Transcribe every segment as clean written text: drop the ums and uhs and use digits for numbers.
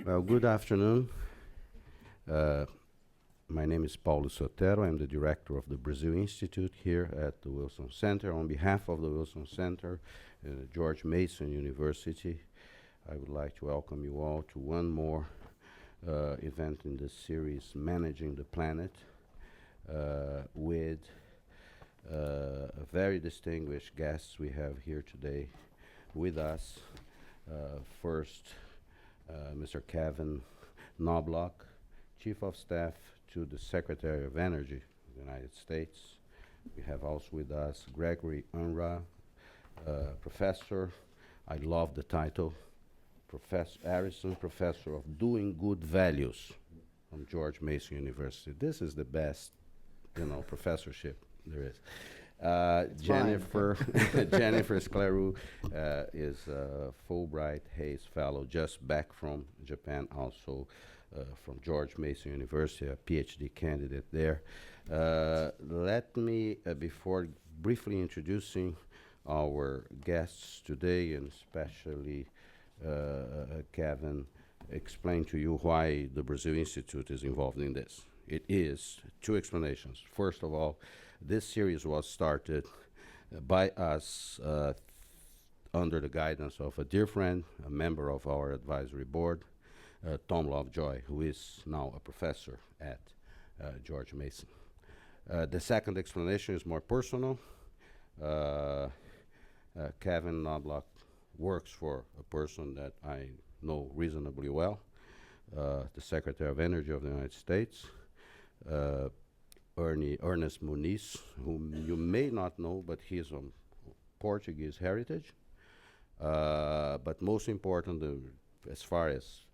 Well, good afternoon. Uh, my name is Paulo Sotero. I'm the director of the Brazil Institute here at the Wilson Center. On behalf of the Wilson Center and George Mason University, I would like to welcome you all to one more event in the series, Managing the Planet, with a very distinguished guests we have here today with us. First, Mr. Kevin Knobloch, Chief of Staff to the Secretary of Energy of the United States. We have also with us Gregory Unruh, Professor, I love the title, Professor Harrison, Professor of Doing Good Values from George Mason University. This is the best, professorship there is. Jennifer Jennifer Scleroux is a Fulbright Hayes Fellow, just back from Japan, also from George Mason University, a PhD candidate there. Let me, before briefly introducing our guests today, and especially Kevin, explain to you why the Brazil Institute is involved in this. It is two explanations. First of all, this series was started by us under the guidance of a dear friend, a member of our advisory board, Tom Lovejoy, who is now a professor at George Mason. The second explanation is more personal. Kevin Knobloch works for a person that I know reasonably well, the Secretary of Energy of the United States, Ernest Muniz, whom you may not know, but he's of Portuguese heritage. But most important, as far as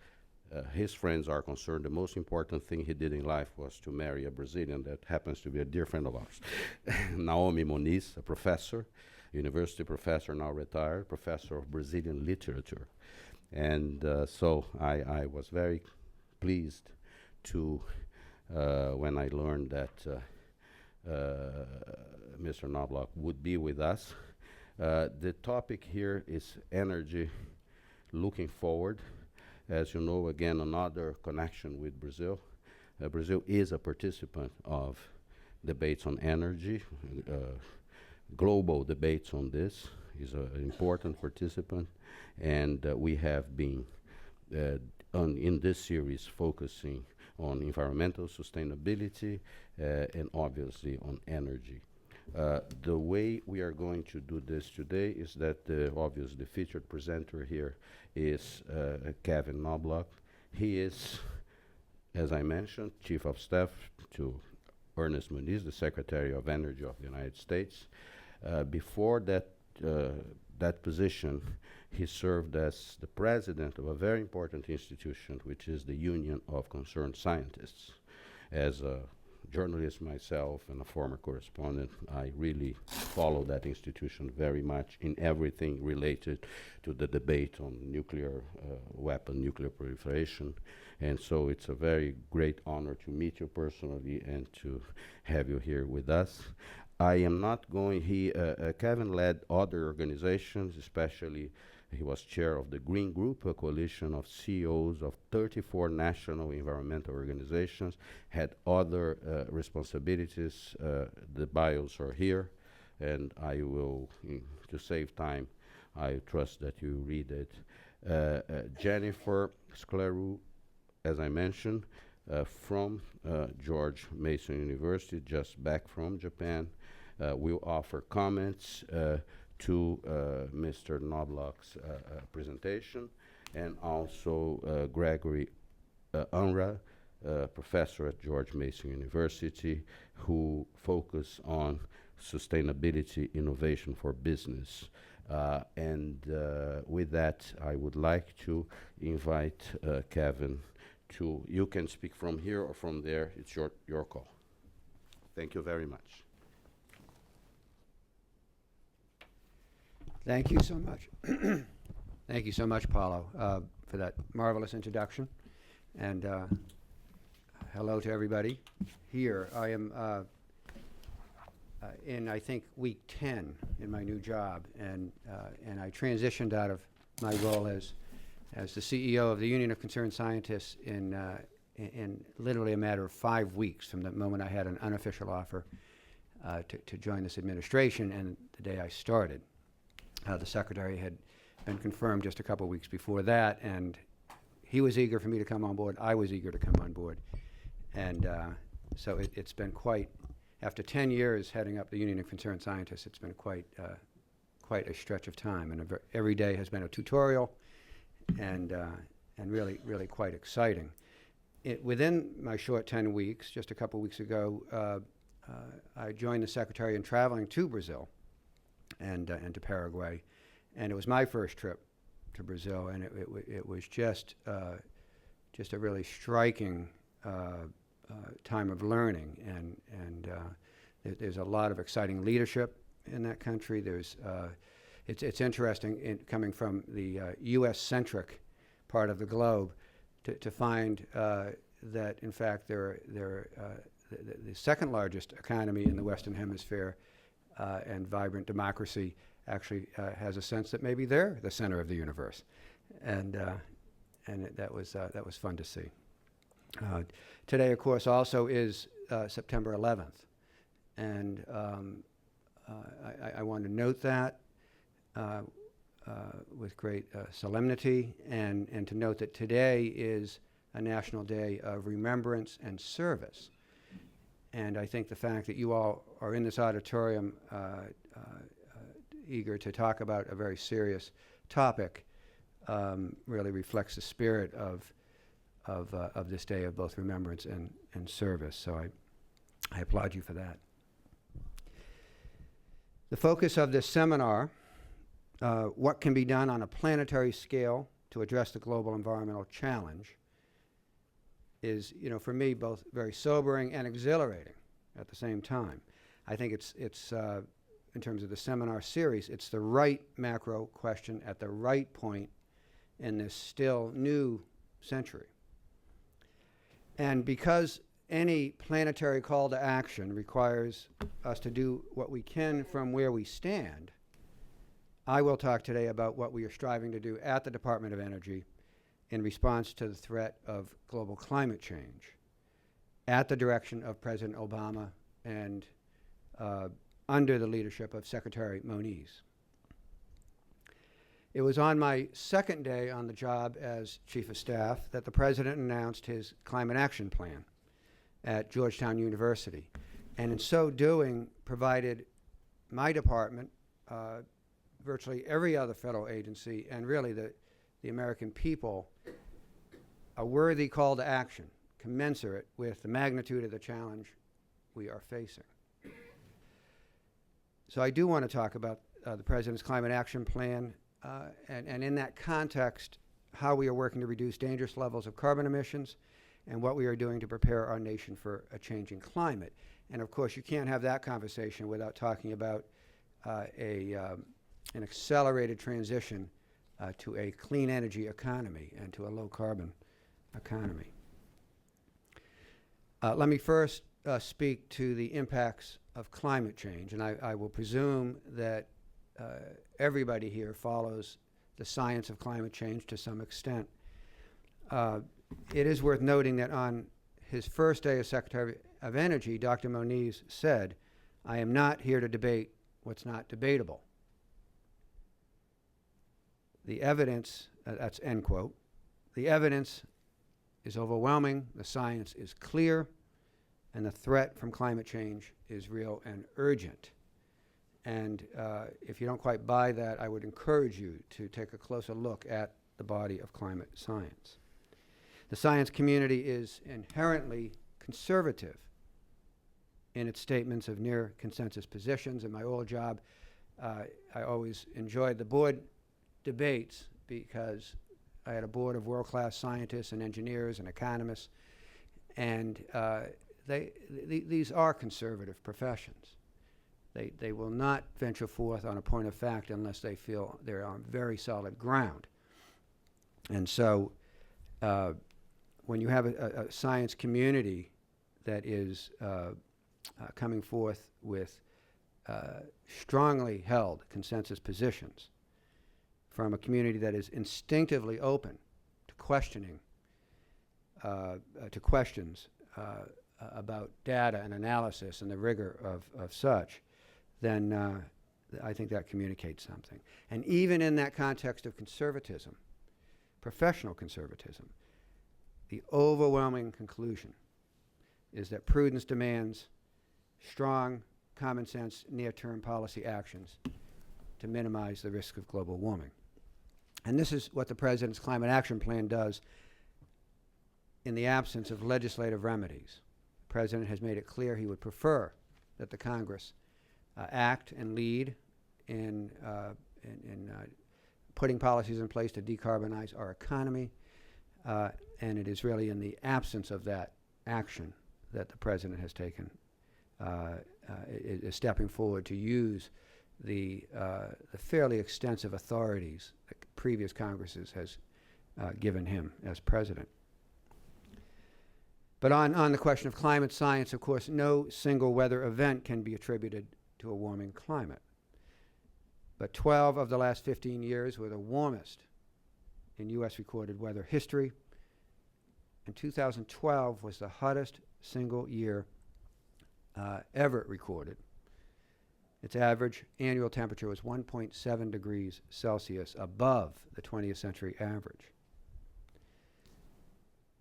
his friends are concerned, the most important thing he did in life was to marry a Brazilian that happens to be a dear friend of ours. Naomi Muniz, a professor, university professor, now retired, professor of Brazilian literature. And so I was very pleased to when I learned that Mr. Knobloch would be with us. The topic here is energy looking forward. As you know, again, another connection with Brazil. Brazil is a participant of debates on energy, global debates on this. Is an important participant, and we have been in this series focusing on environmental sustainability and obviously on energy. The way we are going to do this today is that obviously the featured presenter here is Kevin Knobloch. He is, as I mentioned, Chief of Staff to Ernest Muniz, the Secretary of Energy of the United States. Before that position, he served as the president of a very important institution, which is the Union of Concerned Scientists. As a journalist myself and a former correspondent, I really follow that institution very much in everything related to the debate on nuclear weapon, nuclear proliferation. And so it's a very great honor to meet you personally and to have you here with us. I am not going, Kevin led other organizations, especially he was chair of the Green Group, a coalition of CEOs of 34 national environmental organizations, had other responsibilities. The bios are here, and I will, to save time, I trust that you read it. Jennifer Scleroux, as I mentioned, from George Mason University, just back from Japan, will offer comments to Mr. Knobloch's presentation, and also Gregory Unruh, professor at George Mason University, who focus on sustainability innovation for business. And with that, I would like to invite Kevin to, you can speak from here or from there, it's your call. Thank you very much. Thank you so much. Thank you so much, Paulo, for that marvelous introduction. And hello to everybody here. I am in, I think, week 10 in my new job, and I transitioned out of my role as as the CEO of the Union of Concerned Scientists in literally a matter of 5 weeks from the moment I had an unofficial offer to join this administration and the day I started. The secretary had been confirmed just a couple of weeks before that, and he was eager for me to come on board. I was eager to come on board. And so it's been quite, after 10 years heading up the Union of Concerned Scientists, it's been quite a stretch of time. And every day has been a tutorial and really, really quite exciting. Within my short 10 weeks, just a couple weeks ago, I joined the secretary in traveling to Brazil and to Paraguay. And it was my first trip to Brazil, and it was just a really striking time of learning. And there's a lot of exciting leadership in that country. It's interesting coming from the U.S.-centric part of the globe to find that, in fact, the second largest economy in the Western Hemisphere and vibrant democracy actually has a sense that maybe they're the center of the universe, and that was fun to see. Today, of course, also is September 11th, and I want to note that with great solemnity, and to note that today is a national day of remembrance and service. And I think the fact that you all are in this auditorium eager to talk about a very serious topic really reflects the spirit of this day of both remembrance and service. So I applaud you for that. The focus of this seminar, what can be done on a planetary scale to address the global environmental challenge, is, for me, both very sobering and exhilarating at the same time. I think it's in terms of the seminar series, it's the right macro question at the right point in this still new century. And because any planetary call to action requires us to do what we can from where we stand, I will talk today about what we are striving to do at the Department of Energy in response to the threat of global climate change at the direction of President Obama and under the leadership of Secretary Moniz. It was on my second day on the job as Chief of Staff that the President announced his Climate Action Plan at Georgetown University, and in so doing provided my department, virtually every other federal agency, and really the American people, a worthy call to action commensurate with the magnitude of the challenge we are facing. So I do want to talk about the President's Climate Action Plan, and in that context, how we are working to reduce dangerous levels of carbon emissions and what we are doing to prepare our nation for a changing climate. And of course, you can't have that conversation without talking about an accelerated transition to a clean energy economy and to a low carbon economy. Let me first speak to the impacts of climate change, and I will presume that everybody here follows the science of climate change to some extent. It is worth noting that on his first day as Secretary of Energy, Dr. Moniz said, "I am not here to debate what's not debatable." The evidence, that's end quote, the evidence is overwhelming, the science is clear, and the threat from climate change is real and urgent. And if you don't quite buy that, I would encourage you to take a closer look at the body of climate science. The science community is inherently conservative in its statements of near consensus positions. In my old job, I always enjoyed the board debates because I had a board of world-class scientists and engineers and economists, and these are conservative professions. They will not venture forth on a point of fact unless they feel they're on very solid ground. And so when you have a science community that is coming forth with strongly held consensus positions, from a community that is instinctively open to questioning, to questions about data and analysis and the rigor of such, then I think that communicates something. And even in that context of conservatism, professional conservatism, the overwhelming conclusion is that prudence demands strong, common sense, near-term policy actions to minimize the risk of global warming. And this is what the President's Climate Action Plan does in the absence of legislative remedies. The President has made it clear he would prefer that the Congress act and lead in putting policies in place to decarbonize our economy, and it is really in the absence of that action that the President has taken, is stepping forward to use the fairly extensive authorities that previous Congresses has given him as President. But on the question of climate science, of course, no single weather event can be attributed to a warming climate. But 12 of the last 15 years were the warmest in U.S. recorded weather history, and 2012 was the hottest single year ever recorded. Its average annual temperature was 1.7 degrees Celsius above the 20th century average.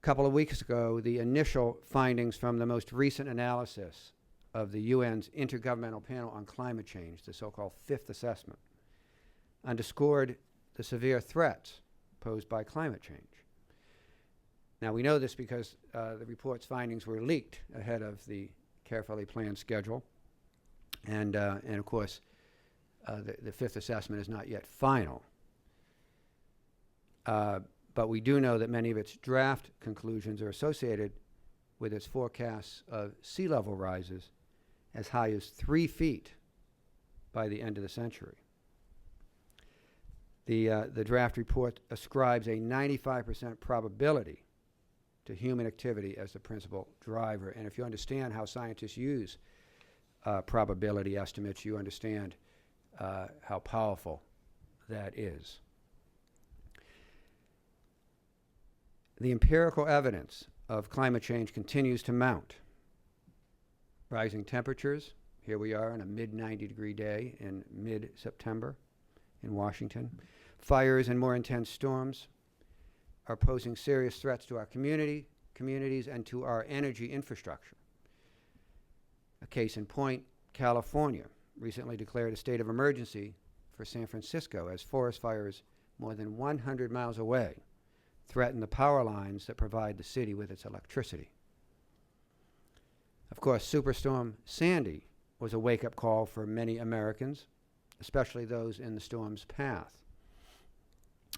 A couple of weeks ago, the initial findings from the most recent analysis of the UN's Intergovernmental Panel on Climate Change, the so-called Fifth Assessment, underscored the severe threats posed by climate change. Now, we know this because the report's findings were leaked ahead of the carefully planned schedule. And of course, the Fifth Assessment is not yet final. But we do know that many of its draft conclusions are associated with its forecasts of sea level rises as high as 3 feet by the end of the century. The draft report ascribes a 95% probability to human activity as the principal driver. And if you understand how scientists use probability estimates, you understand how powerful that is. The empirical evidence of climate change continues to mount. Rising temperatures, here we are on a mid-90 degree day in mid-September in Washington. Fires and more intense storms are posing serious threats to our communities and to our energy infrastructure. A case in point, California recently declared a state of emergency for San Francisco as forest fires more than 100 miles away threaten the power lines that provide the city with its electricity. Of course, Superstorm Sandy was a wake-up call for many Americans, especially those in the storm's path.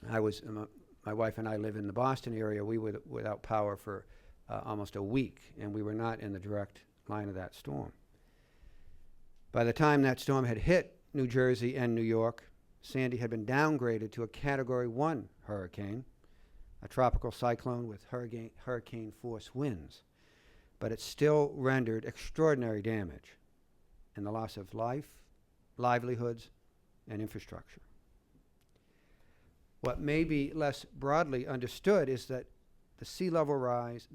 My wife and I live in the Boston area. We were without power for almost a week, and we were not in the direct line of that storm. By the time that storm had hit New Jersey and New York, Sandy had been downgraded to a Category 1 hurricane, a tropical cyclone with hurricane force winds. But it still rendered extraordinary damage and the loss of life, livelihoods, and infrastructure. What may be less broadly understood is that sea level rise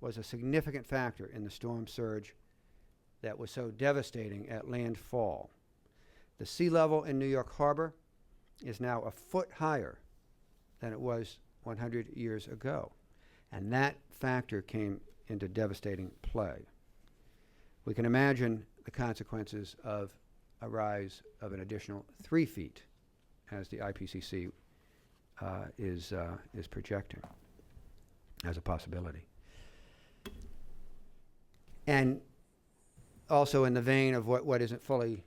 was a significant factor in the storm surge that was so devastating at landfall. The sea level in New York Harbor is now a foot higher than it was 100 years ago, and that factor came into devastating play. We can imagine the consequences of a rise of an additional 3 feet, as the IPCC is projecting as a possibility. And also in the vein of what isn't fully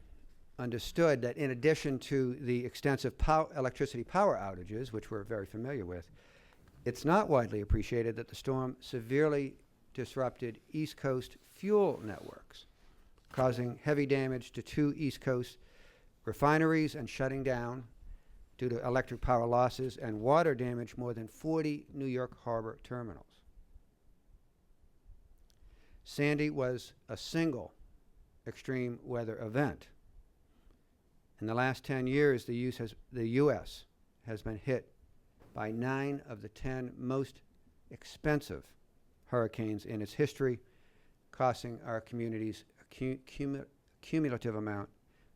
understood, that in addition to the extensive electricity power outages, which we're very familiar with, it's not widely appreciated that the storm severely disrupted East Coast fuel networks, causing heavy damage to 2 East Coast refineries and shutting down, due to electric power losses and water damage, more than 40 New York Harbor terminals. Sandy was a single extreme weather event, In the last 10 years, the U.S. has been hit by 9 of the 10 most expensive hurricanes in its history, costing our communities a cumulative amount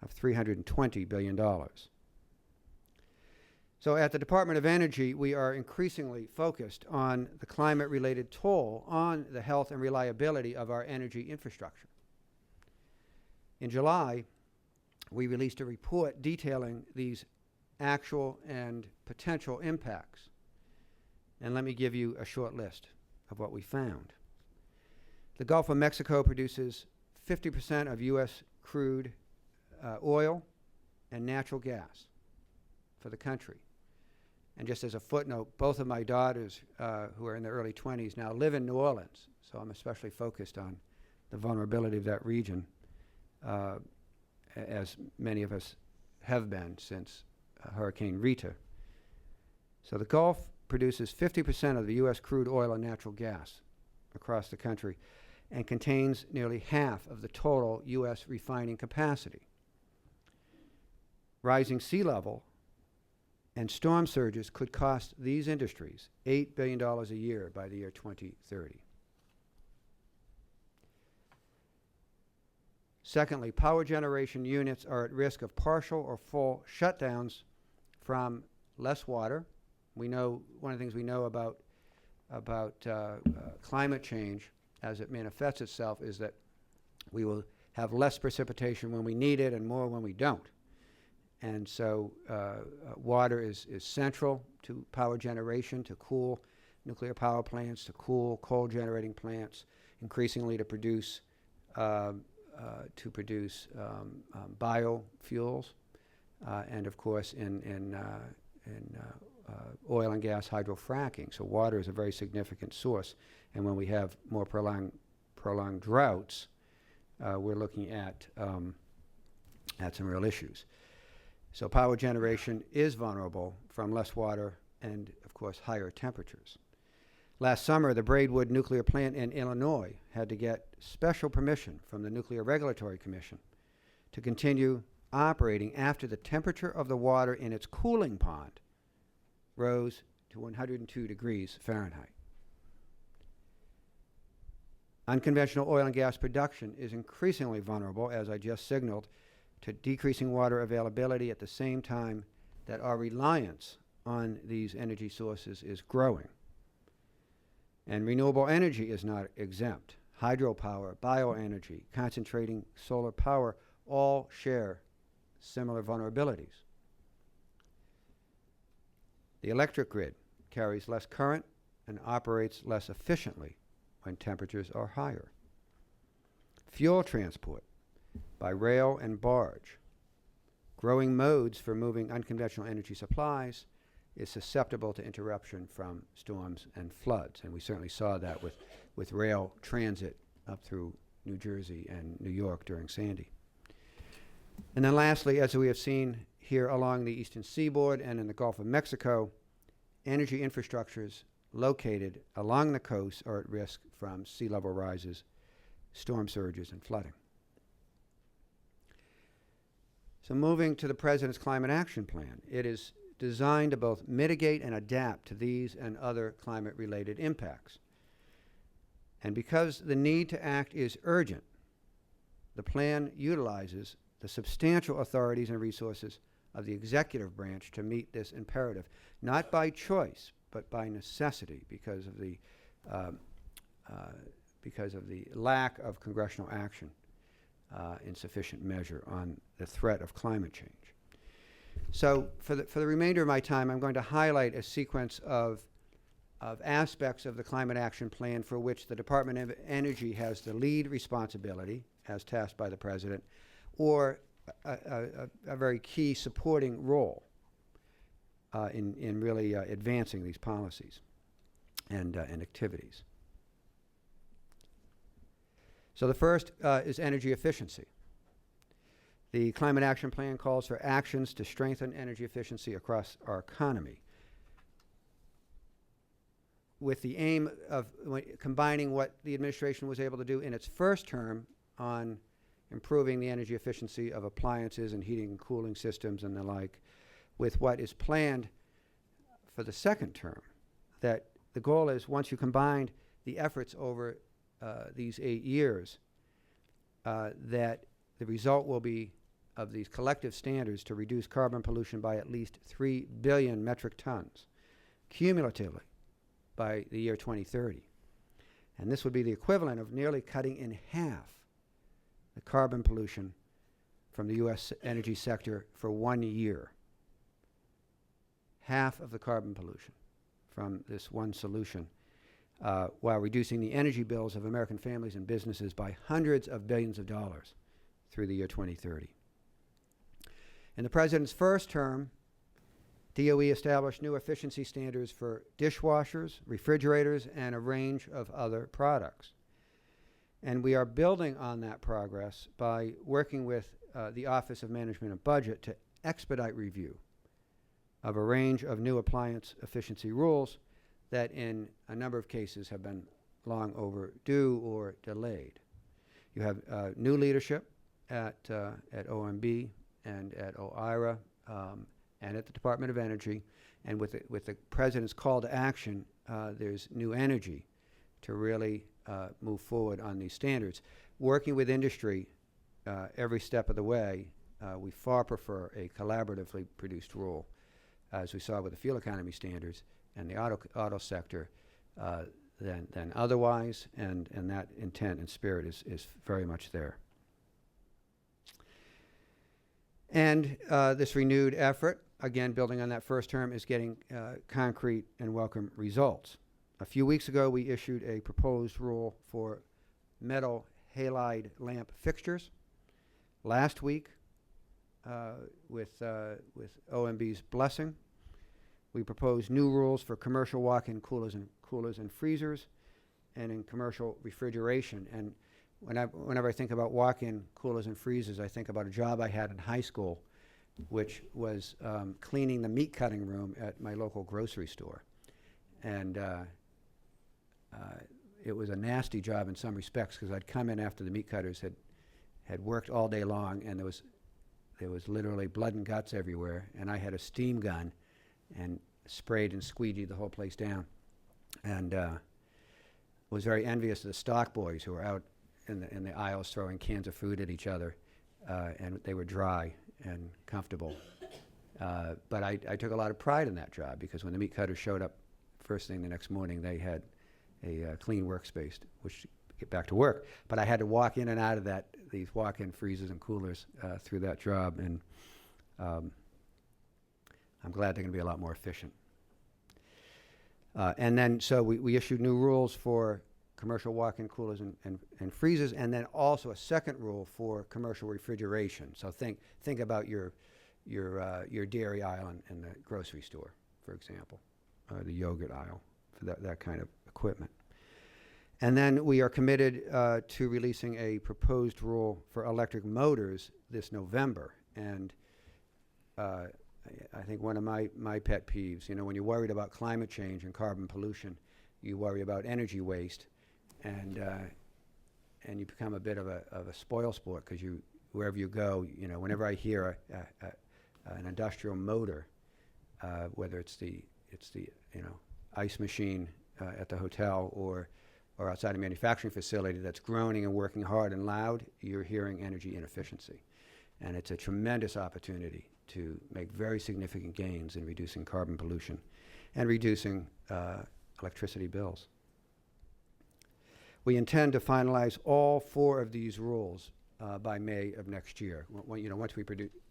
of $320 billion. So at the Department of Energy, we are increasingly focused on the climate-related toll on the health and reliability of our energy infrastructure. In July, we released a report detailing these actual and potential impacts. And let me give you a short list of what we found. The Gulf of Mexico produces 50% of U.S. crude oil and natural gas for the country. And just as a footnote, both of my daughters, who are in their early 20s, now live in New Orleans, so I'm especially focused on the vulnerability of that region, as many of us have been since Hurricane Rita. So the Gulf produces 50% of the U.S. crude oil and natural gas across the country and contains nearly half of the total U.S. refining capacity. Rising sea level and storm surges could cost these industries $8 billion a year by the year 2030. Secondly, power generation units are at risk of partial or full shutdowns from less water. We know one of the things we know about climate change as it manifests itself is that we will have less precipitation when we need it and more when we don't. And so water is central to power generation, to cool nuclear power plants, to cool coal generating plants, increasingly to produce biofuels, and of course in oil and gas hydrofracking. So water is a very significant source. And when we have more prolonged droughts, we're looking at some real issues. So power generation is vulnerable from less water and, of course, higher temperatures. Last summer, the Braidwood nuclear plant in Illinois had to get special permission from the Nuclear Regulatory Commission to continue operating after the temperature of the water in its cooling pond rose to 102 degrees Fahrenheit. Unconventional oil and gas production is increasingly vulnerable, as I just signaled, to decreasing water availability at the same time that our reliance on these energy sources is growing. And renewable energy is not exempt. Hydropower, bioenergy, concentrating solar power all share similar vulnerabilities. The electric grid carries less current and operates less efficiently when temperatures are higher. Fuel transport by rail and barge, growing modes for moving unconventional energy supplies, is susceptible to interruption from storms and floods. And we certainly saw that with rail transit up through New Jersey and New York during Sandy. And then lastly, as we have seen here along the eastern seaboard and in the Gulf of Mexico, energy infrastructures located along the coast are at risk from sea level rises, storm surges, and flooding. So moving to the President's Climate Action Plan, it is designed to both mitigate and adapt to these and other climate-related impacts. And because the need to act is urgent, the plan utilizes the substantial authorities and resources of the executive branch to meet this imperative, not by choice, but by necessity, because of the lack of congressional action in sufficient measure on the threat of climate change. So for the remainder of my time, I'm going to highlight a sequence of aspects of the Climate Action Plan for which the Department of Energy has the lead responsibility, as tasked by the President, or a very key supporting role in really advancing these policies and activities. So the first is energy efficiency. The Climate Action Plan calls for actions to strengthen energy efficiency across our economy, with the aim of combining what the administration was able to do in its first term on improving the energy efficiency of appliances and heating and cooling systems and the like, with what is planned for the second term. That the goal is, once you combine the efforts over these 8 years, that the result will be of these collective standards to reduce carbon pollution by at least 3 billion metric tons cumulatively by the year 2030. And this would be the equivalent of nearly cutting in half the carbon pollution from the U.S. energy sector for 1 year. Half of the carbon pollution from this one solution, while reducing the energy bills of American families and businesses by hundreds of billions of dollars through the year 2030. In the President's first term, DOE established new efficiency standards for dishwashers, refrigerators, and a range of other products. And we are building on that progress by working with the Office of Management and Budget to expedite review of a range of new appliance efficiency rules that in a number of cases have been long overdue or delayed. You have new leadership at OMB and at OIRA and at the Department of Energy, and with the President's call to action, there's new energy to really move forward on these standards. Working with industry every step of the way, we far prefer a collaboratively produced rule, as we saw with the fuel economy standards and the auto sector, than otherwise, and that intent and spirit is very much there. And this renewed effort, again building on that first term, is getting concrete and welcome results. A few weeks ago, we issued a proposed rule for metal halide lamp fixtures. Last week, with OMB's blessing, we proposed new rules for commercial walk-in coolers and freezers, and in commercial refrigeration. And whenever I think about walk-in coolers and freezers, I think about a job I had in high school, which was cleaning the meat cutting room at my local grocery store. And it was a nasty job in some respects, because I'd come in after the meat cutters had worked all day long, and there was literally blood and guts everywhere, and I had a steam gun and sprayed and squeegeed the whole place down. And was very envious of the stock boys who were out in the aisles throwing cans of food at each other, and they were dry and comfortable. But I took a lot of pride in that job, because when the meat cutters showed up first thing the next morning, they had a clean workspace, which to get back to work. But I had to walk in and out of these walk-in freezers and coolers through that job, and I'm glad they're going to be a lot more efficient. And then, so we issued new rules for commercial walk-in coolers and freezers, and then also a second rule for commercial refrigeration. So think about your dairy aisle in the grocery store, for example, or the yogurt aisle, for that kind of equipment. And then we are committed to releasing a proposed rule for electric motors this November. And I think one of my pet peeves, when you're worried about climate change and carbon pollution, you worry about energy waste, and you become a bit of a spoil sport, because wherever you go, whenever I hear an industrial motor, whether it's the ice machine at the hotel or outside a manufacturing facility that's groaning and working hard and loud, you're hearing energy inefficiency. And it's a tremendous opportunity to make very significant gains in reducing carbon pollution and reducing electricity bills. We intend to finalize all 4 of these rules by May of next year. Once we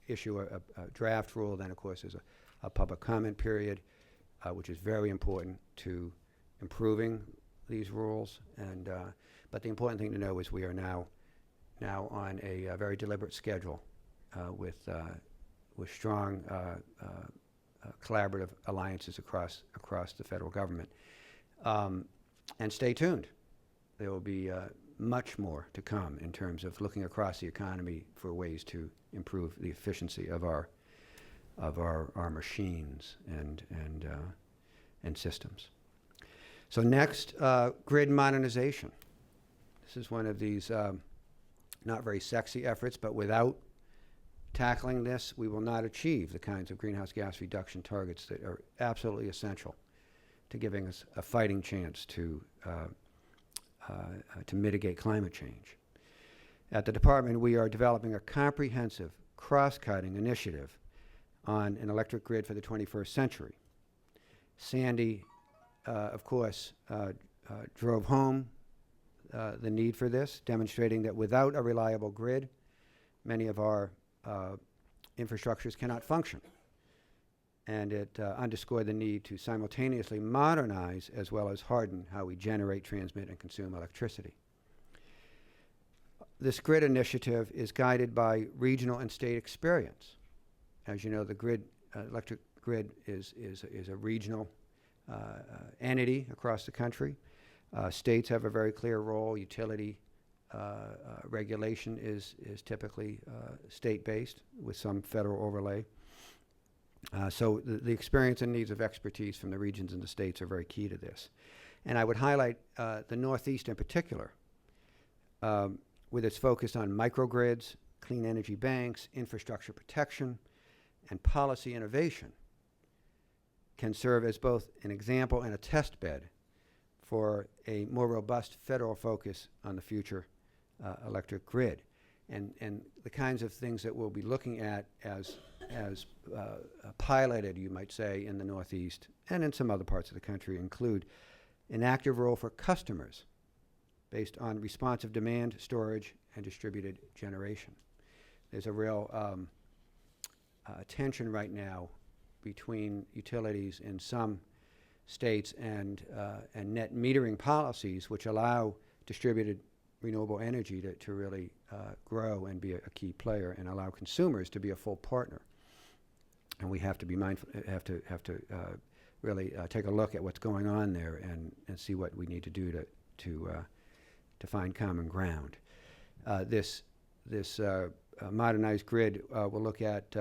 issue a draft rule, then of course there's a public comment period, which is very important to improving these rules. And but the important thing to know is we are now on a very deliberate schedule with strong collaborative alliances across the federal government. And stay tuned. There will be much more to come in terms of looking across the economy for ways to improve the efficiency of our machines and systems. So next, grid modernization. This is one of these not very sexy efforts, but without tackling this, we will not achieve the kinds of greenhouse gas reduction targets that are absolutely essential to giving us a fighting chance to mitigate climate change. At the department, we are developing a comprehensive, cross-cutting initiative on an electric grid for the 21st century. Sandy, of course, drove home the need for this, demonstrating that without a reliable grid, many of our infrastructures cannot function. And it underscored the need to simultaneously modernize as well as harden how we generate, transmit, and consume electricity. This grid initiative is guided by regional and state experience. As you know, the grid, electric grid is a regional entity across the country. States have a very clear role. Utility regulation is typically state-based with some federal overlay. So the experience and needs of expertise from the regions and the states are very key to this. And I would highlight the Northeast in particular, with its focus on microgrids, clean energy banks, infrastructure protection, and policy innovation, can serve as both an example and a test bed for a more robust federal focus on the future electric grid. And the kinds of things that we'll be looking at as piloted, you might say, in the Northeast and in some other parts of the country include an active role for customers based on responsive demand, storage, and distributed generation. There's a real tension right now between utilities in some states and net metering policies, which allow distributed renewable energy to really grow and be a key player, and allow consumers to be a full partner. And we have to be mindful, have to really take a look at what's going on there and see what we need to do to find common ground. This modernized grid will look at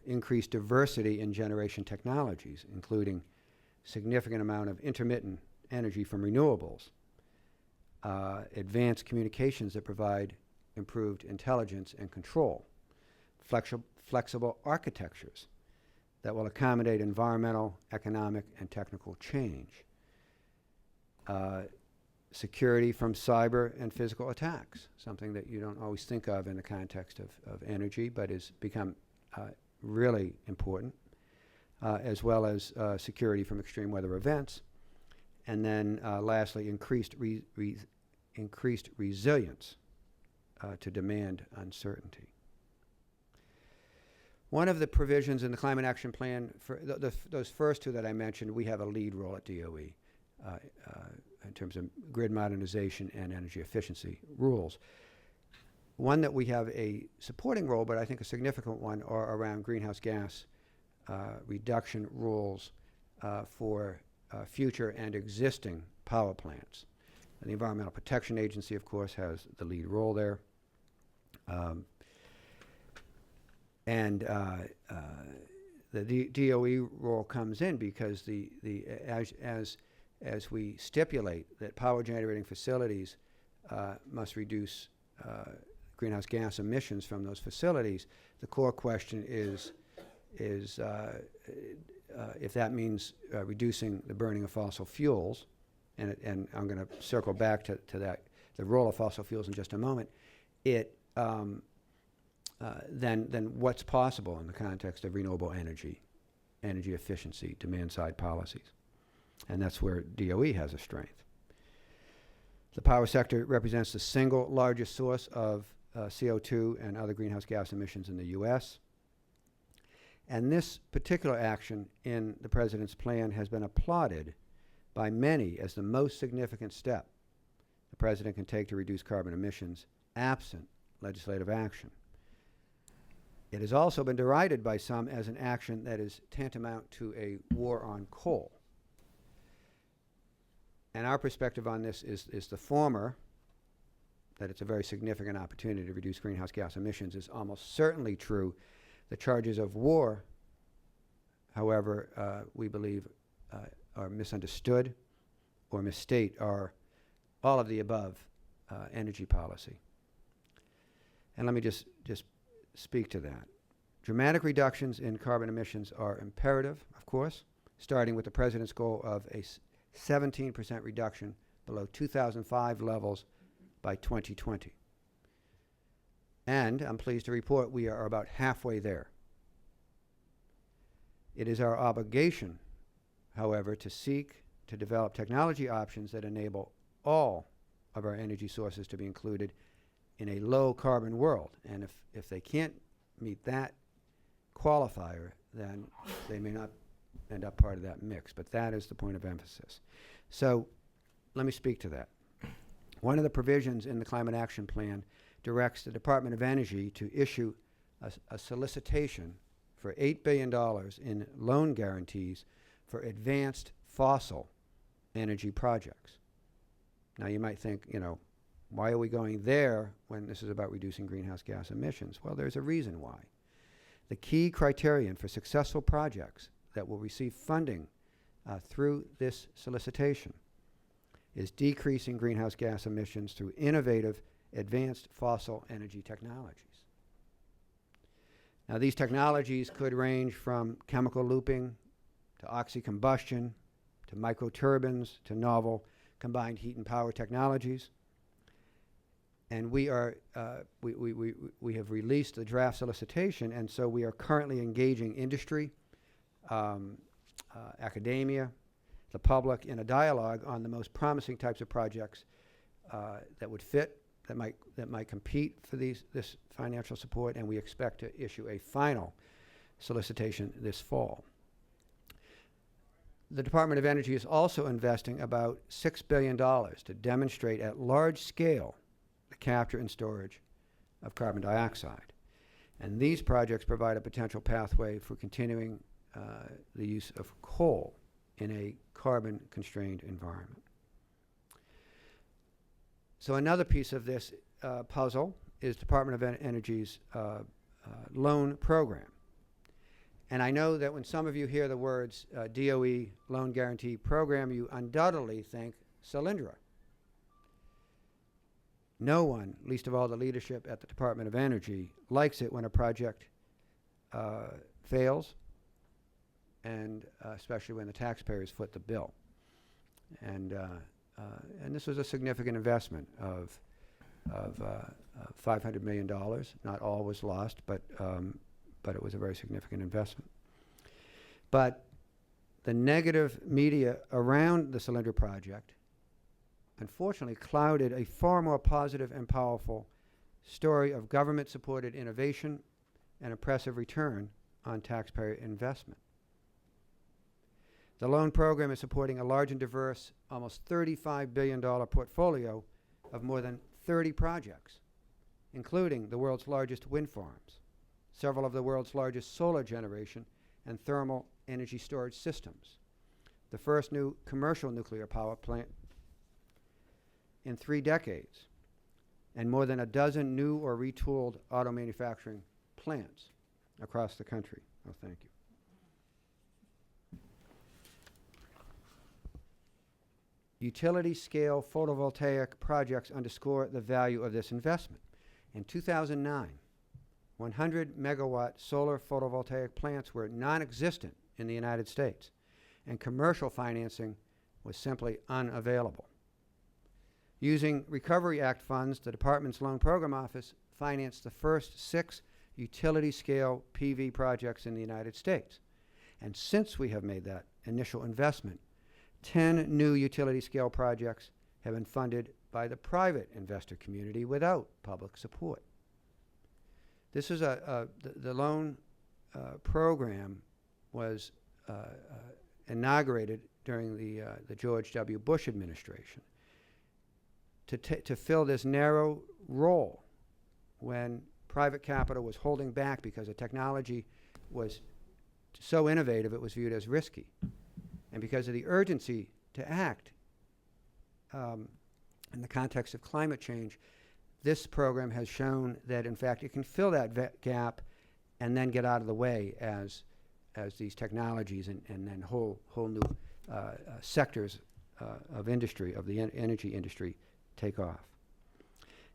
increased diversity in generation technologies, including significant amount of intermittent energy from renewables, advanced communications that provide improved intelligence and control, flexible architectures that will accommodate environmental, economic, and technical change, security from cyber and physical attacks, something that you don't always think of in the context of energy, but has become really important, as well as security from extreme weather events. And then lastly, increased resilience to demand uncertainty. One of the provisions in the Climate Action Plan, for those first two that I mentioned, we have a lead role at DOE in terms of grid modernization and energy efficiency rules. One that we have a supporting role, but I think a significant one, are around greenhouse gas reduction rules for future and existing power plants. And the Environmental Protection Agency, of course, has the lead role there. The DOE role comes in because as we stipulate that power generating facilities must reduce greenhouse gas emissions from those facilities, the core question is if that means reducing the burning of fossil fuels, and I'm going to circle back to that, the role of fossil fuels in just a moment, then what's possible in the context of renewable energy, energy efficiency, demand-side policies. And that's where DOE has a strength. The power sector represents the single largest source of CO2 and other greenhouse gas emissions in the U.S. And this particular action in the President's plan has been applauded by many as the most significant step the President can take to reduce carbon emissions absent legislative action. It has also been derided by some as an action that is tantamount to a war on coal. And our perspective on this is the former, that it's a very significant opportunity to reduce greenhouse gas emissions, is almost certainly true. The charges of war, however, we believe are misunderstood or misstate are all of the above energy policy. And let me just speak to that. Dramatic reductions in carbon emissions are imperative, of course, starting with the President's goal of a 17% reduction below 2005 levels by 2020. And I'm pleased to report we are about halfway there. It is our obligation, however, to seek to develop technology options that enable all of our energy sources to be included in a low carbon world. And if they can't meet that qualifier, then they may not end up part of that mix. But that is the point of emphasis. So let me speak to that. One of the provisions in the Climate Action Plan directs the Department of Energy to issue a solicitation for $8 billion in loan guarantees for advanced fossil energy projects. Now you might think, you know, why are we going there when this is about reducing greenhouse gas emissions? Well, there's a reason why. The key criterion for successful projects that will receive funding through this solicitation is decreasing greenhouse gas emissions through innovative advanced fossil energy technologies. Now, these technologies could range from chemical looping to oxy-combustion to microturbines to novel combined heat and power technologies. And we have released the draft solicitation, and so we are currently engaging industry, academia, the public in a dialogue on the most promising types of projects that would fit, that might compete for this financial support, and we expect to issue a final solicitation this fall. The Department of Energy is also investing about $6 billion to demonstrate at large scale the capture and storage of carbon dioxide. And these projects provide a potential pathway for continuing the use of coal in a carbon-constrained environment. So another piece of this puzzle is Department of Energy's loan program. And I know that when some of you hear the words DOE Loan Guarantee Program, you undoubtedly think Solyndra. No one, least of all the leadership at the Department of Energy, likes it when a project fails, and especially when the taxpayers foot the bill. And this was a significant investment of $500 million. Not all was lost, but it was a very significant investment. But the negative media around the Solyndra project unfortunately clouded a far more positive and powerful story of government-supported innovation and impressive return on taxpayer investment. The loan program is supporting a large and diverse, almost $35 billion portfolio of more than 30 projects, including the world's largest wind farms, several of the world's largest solar generation and thermal energy storage systems, the first new commercial nuclear power plant in 3 decades, and more than a dozen new or retooled auto manufacturing plants across the country. Oh, thank you. Utility-scale photovoltaic projects underscore the value of this investment. In 2009, 100-megawatt solar photovoltaic plants were non-existent in the United States, and commercial financing was simply unavailable. Using Recovery Act funds, the Department's Loan Program Office financed the first 6 utility-scale PV projects in the United States. And since we have made that initial investment, 10 new utility-scale projects have been funded by the private investor community without public support. This is the loan program was inaugurated during the George W. Bush administration to fill this narrow role when private capital was holding back because the technology was so innovative it was viewed as risky. And because of the urgency to act in the context of climate change, this program has shown that, in fact, it can fill that gap and then get out of the way as these technologies and then whole new sectors of industry, of the energy industry, take off.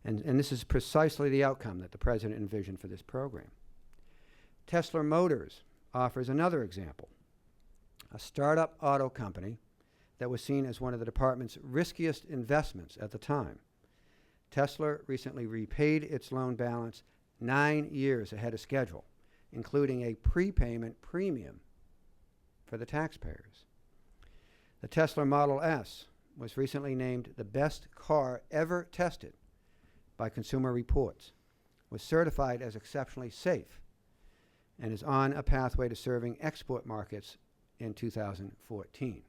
And this is precisely the outcome that the President envisioned for this program. Tesla Motors offers another example, a startup auto company that was seen as one of the department's riskiest investments at the time. Tesla recently repaid its loan balance 9 years ahead of schedule, including a prepayment premium for the taxpayers. The Tesla Model S was recently named the best car ever tested by Consumer Reports, was certified as exceptionally safe, and is on a pathway to serving export markets in 2014.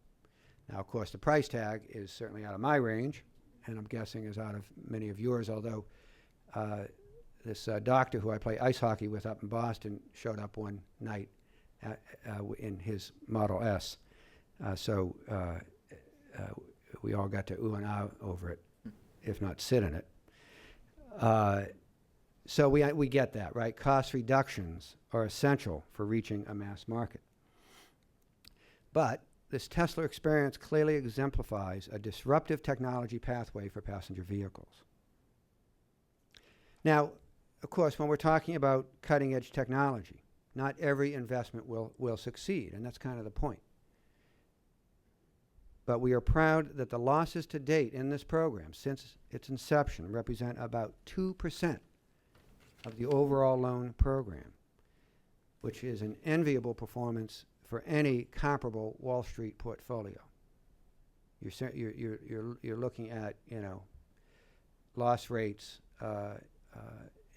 Now, of course, the price tag is certainly out of my range, and I'm guessing is out of many of yours, although this doctor who I play ice hockey with up in Boston showed up one night in his Model S. So we all got to ooh and ah over it, if not sit in it. So we get that, right? Cost reductions are essential for reaching a mass market. But this Tesla experience clearly exemplifies a disruptive technology pathway for passenger vehicles. Now, of course, when we're talking about cutting-edge technology, not every investment will succeed, and that's kind of the point. But we are proud that the losses to date in this program since its inception represent about 2% of the overall loan program, which is an enviable performance for any comparable Wall Street portfolio. You're looking at, loss rates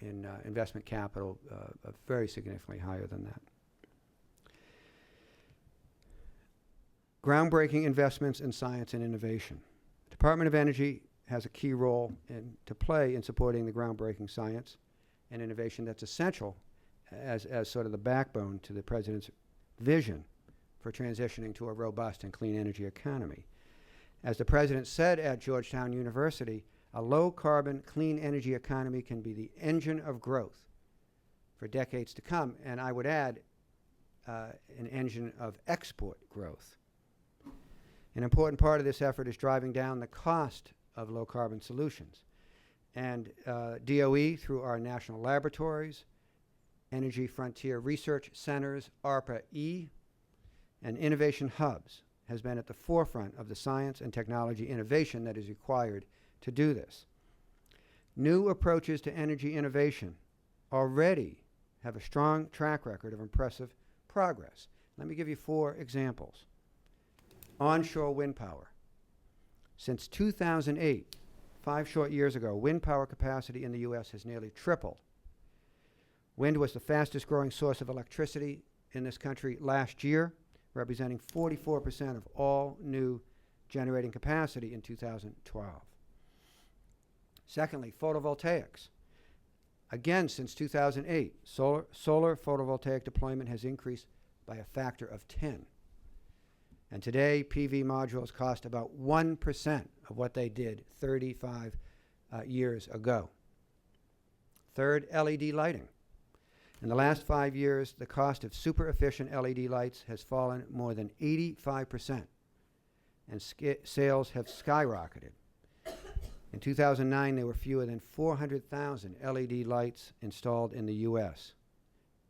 in investment capital very significantly higher than that. Groundbreaking investments in science and innovation. The Department of Energy has a key role to play in supporting the groundbreaking science and innovation that's essential as sort of the backbone to the President's vision for transitioning to a robust and clean energy economy. As the President said at Georgetown University, a low-carbon, clean energy economy can be the engine of growth for decades to come, and I would add an engine of export growth. An important part of this effort is driving down the cost of low-carbon solutions. And DOE, through our national laboratories, Energy Frontier Research Centers, ARPA-E, and innovation hubs, has been at the forefront of the science and technology innovation that is required to do this. New approaches to energy innovation already have a strong track record of impressive progress. Let me give you 4 examples. Onshore wind power. Since 2008, 5 short years ago, wind power capacity in the U.S. has nearly tripled. Wind was the fastest growing source of electricity in this country last year, representing 44% of all new generating capacity in 2012. Secondly, photovoltaics. Again, since 2008, solar photovoltaic deployment has increased by a factor of 10. And today, PV modules cost about 1% of what they did 35 years ago. Third, LED lighting. In the last 5 years, the cost of super efficient LED lights has fallen more than 85%, and sales have skyrocketed. In 2009, there were fewer than 400,000 LED lights installed in the U.S.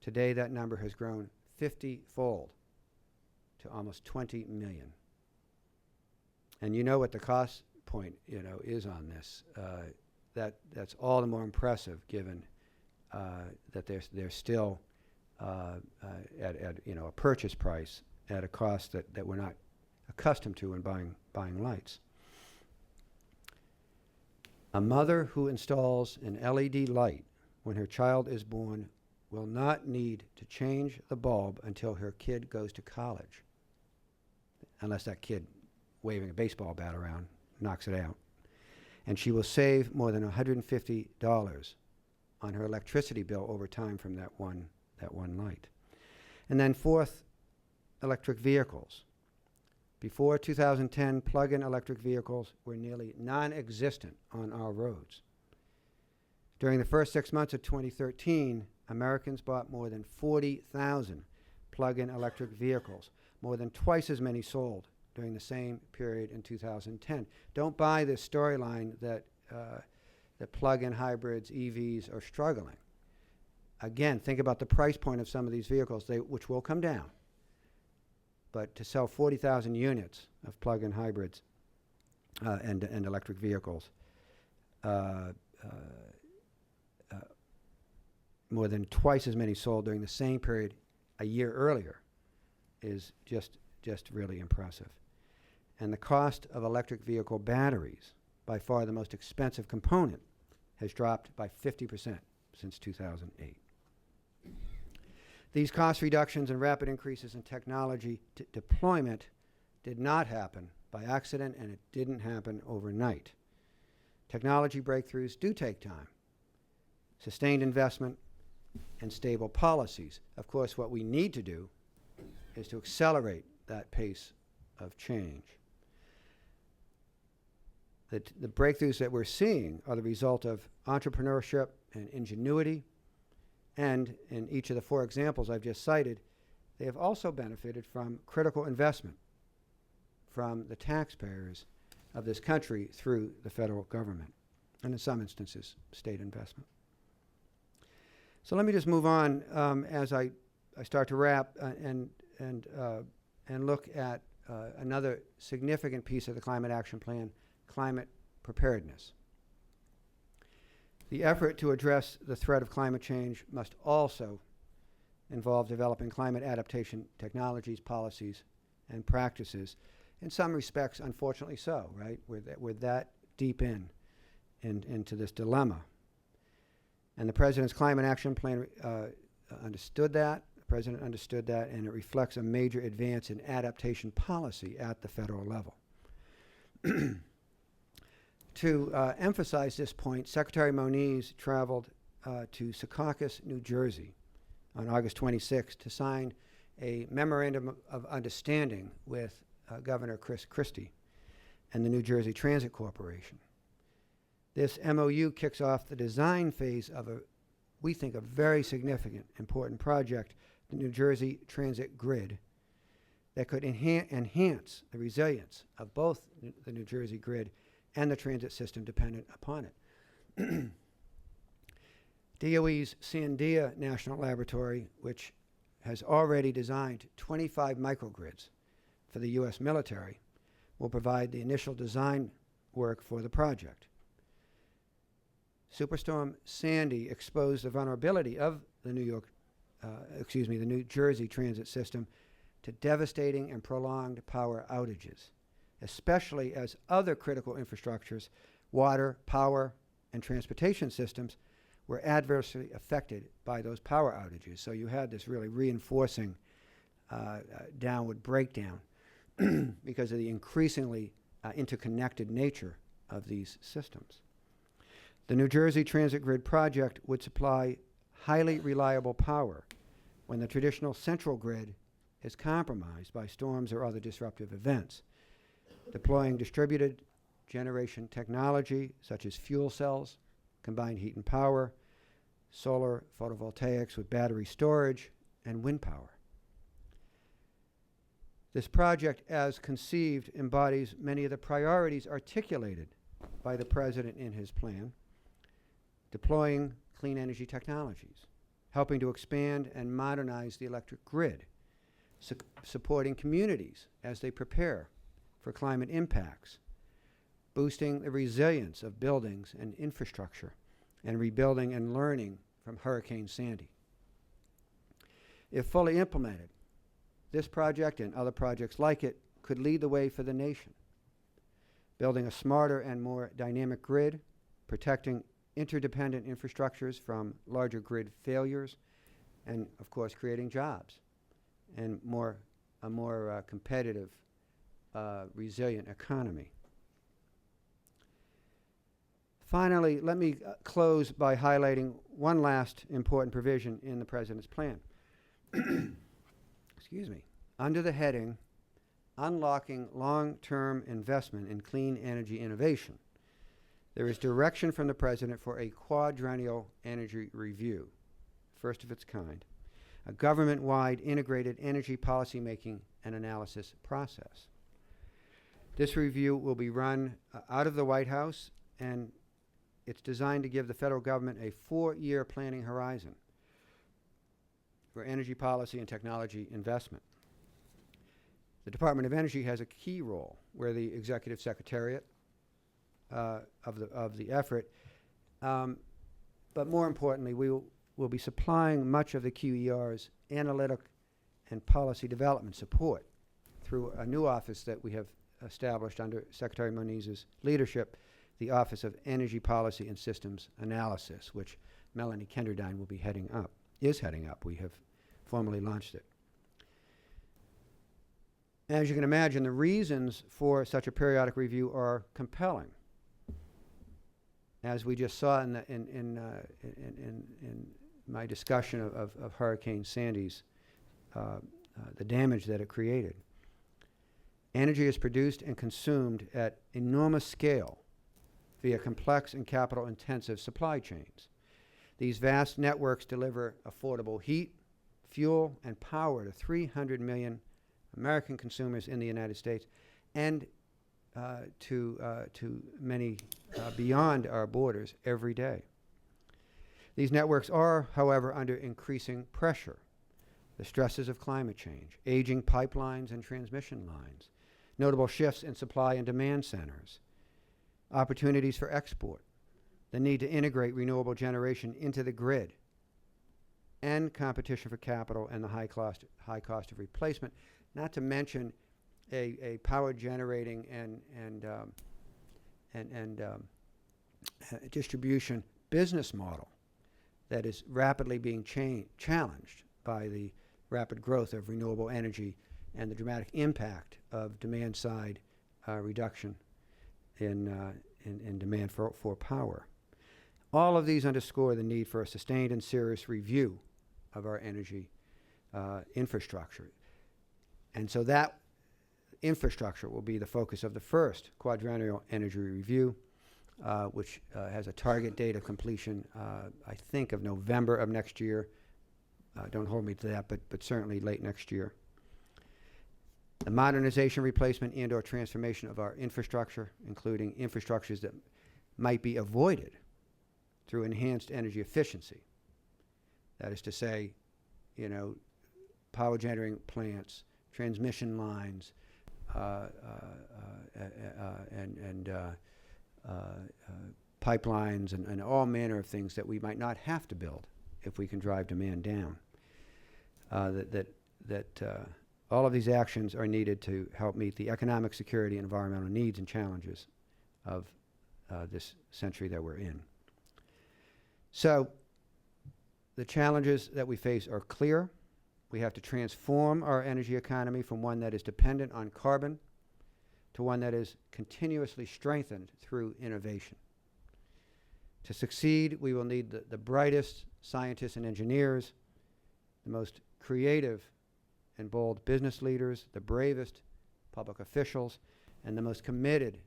Today, that number has grown 50-fold to almost 20 million. And you know what the cost point, is on this. That's all the more impressive given that they're still at a purchase price at a cost that we're not accustomed to in buying lights. A mother who installs an LED light when her child is born will not need to change the bulb until her kid goes to college, unless that kid waving a baseball bat around knocks it out. And she will save more than $150 on her electricity bill over time from that one light. And then fourth, electric vehicles. Before 2010, plug-in electric vehicles were nearly non-existent on our roads. During the first 6 months of 2013, Americans bought more than 40,000 plug-in electric vehicles, more than twice as many sold during the same period in 2010. Don't buy this storyline that that plug-in hybrids, EVs, are struggling. Again, think about the price point of some of these vehicles, which will come down. But to sell 40,000 units of plug-in hybrids and electric vehicles, more than twice as many sold during the same period a year earlier, is just really impressive. And the cost of electric vehicle batteries, by far the most expensive component, has dropped by 50% since 2008. These cost reductions and rapid increases in technology deployment did not happen by accident, and it didn't happen overnight. Technology breakthroughs do take time, sustained investment, and stable policies. Of course, what we need to do is to accelerate that pace of change. The breakthroughs that we're seeing are the result of entrepreneurship and ingenuity, and in each of the 4 examples I've just cited, they have also benefited from critical investment from the taxpayers of this country through the federal government, and in some instances, state investment. So let me just move on as I start to wrap and look at another significant piece of the Climate Action Plan, climate preparedness. The effort to address the threat of climate change must also involve developing climate adaptation technologies, policies, and practices. In some respects, unfortunately so, right? We're that deep into this dilemma. And the President's Climate Action Plan understood that. The President understood that, and it reflects a major advance in adaptation policy at the federal level. To emphasize this point, Secretary Moniz traveled to Secaucus, New Jersey on August 26 to sign a memorandum of understanding with Governor Chris Christie and the New Jersey Transit Corporation. This MOU kicks off the design phase of we think, a very significant, important project, the New Jersey Transit Grid, that could enhance the resilience of both the New Jersey grid and the transit system dependent upon it. DOE's Sandia National Laboratory, which has already designed 25 microgrids for the U.S. military, will provide the initial design work for the project. Superstorm Sandy exposed the vulnerability of the the New Jersey transit system to devastating and prolonged power outages, especially as other critical infrastructures, water, power, and transportation systems, were adversely affected by those power outages. So you had this really reinforcing downward breakdown because of the increasingly interconnected nature of these systems. The New Jersey Transit Grid project would supply highly reliable power when the traditional central grid is compromised by storms or other disruptive events, deploying distributed generation technology such as fuel cells, combined heat and power, solar photovoltaics with battery storage, and wind power. This project, as conceived, embodies many of the priorities articulated by the President in his plan, deploying clean energy technologies, helping to expand and modernize the electric grid, supporting communities as they prepare for climate impacts, boosting the resilience of buildings and infrastructure, and rebuilding and learning from Hurricane Sandy. If fully implemented, this project and other projects like it could lead the way for the nation, building a smarter and more dynamic grid, protecting interdependent infrastructures from larger grid failures, and of course creating jobs and a more competitive, resilient economy. Finally, let me close by highlighting one last important provision in the President's plan. Excuse me. Under the heading, Unlocking Long-Term Investment in Clean Energy Innovation, there is direction from the President for a quadrennial energy review, first of its kind, a government-wide integrated energy policymaking and analysis process. This review will be run out of the White House and it's designed to give the federal government a 4-year planning horizon for energy policy and technology investment. The Department of Energy has a key role where the executive secretariat of the effort, but more importantly, we'll be supplying much of the QER's analytic and policy development support through a new office that we have established under Secretary Moniz's leadership, the Office of Energy Policy and Systems Analysis, which Melanie Kenderdine will be heading up. We have formally launched it. As you can imagine, the reasons for such a periodic review are compelling. As we just saw in my discussion of Hurricane Sandy's, the damage that it created. Energy is produced and consumed at enormous scale via complex and capital-intensive supply chains. These vast networks deliver affordable heat, fuel, and power to 300 million American consumers in the United States and to many beyond our borders every day. These networks are, however, under increasing pressure. The stresses of climate change, aging pipelines and transmission lines, notable shifts in supply and demand centers, opportunities for export, the need to integrate renewable generation into the grid, and competition for capital and the high cost of replacement, not to mention a power generating and distribution business model that is rapidly being challenged by the rapid growth of renewable energy and the dramatic impact of demand side reduction in demand for power. All of these underscore the need for a sustained and serious review of our energy infrastructure. And so that infrastructure will be the focus of the first quadrennial energy review, which has a target date of completion, I think, of November of next year. Don't hold me to that, but certainly late next year. The modernization, replacement, and/or transformation of our infrastructure, including infrastructures that might be avoided through enhanced energy efficiency. That is to say, power generating plants, transmission lines, and pipelines, and all manner of things that we might not have to build if we can drive demand down. All of these actions are needed to help meet the economic, security, and environmental needs and challenges of this century that we're in. So the challenges that we face are clear. We have to transform our energy economy from one that is dependent on carbon to one that is continuously strengthened through innovation. To succeed, we will need the brightest scientists and engineers, the most creative and bold business leaders, the bravest public officials, and the most committed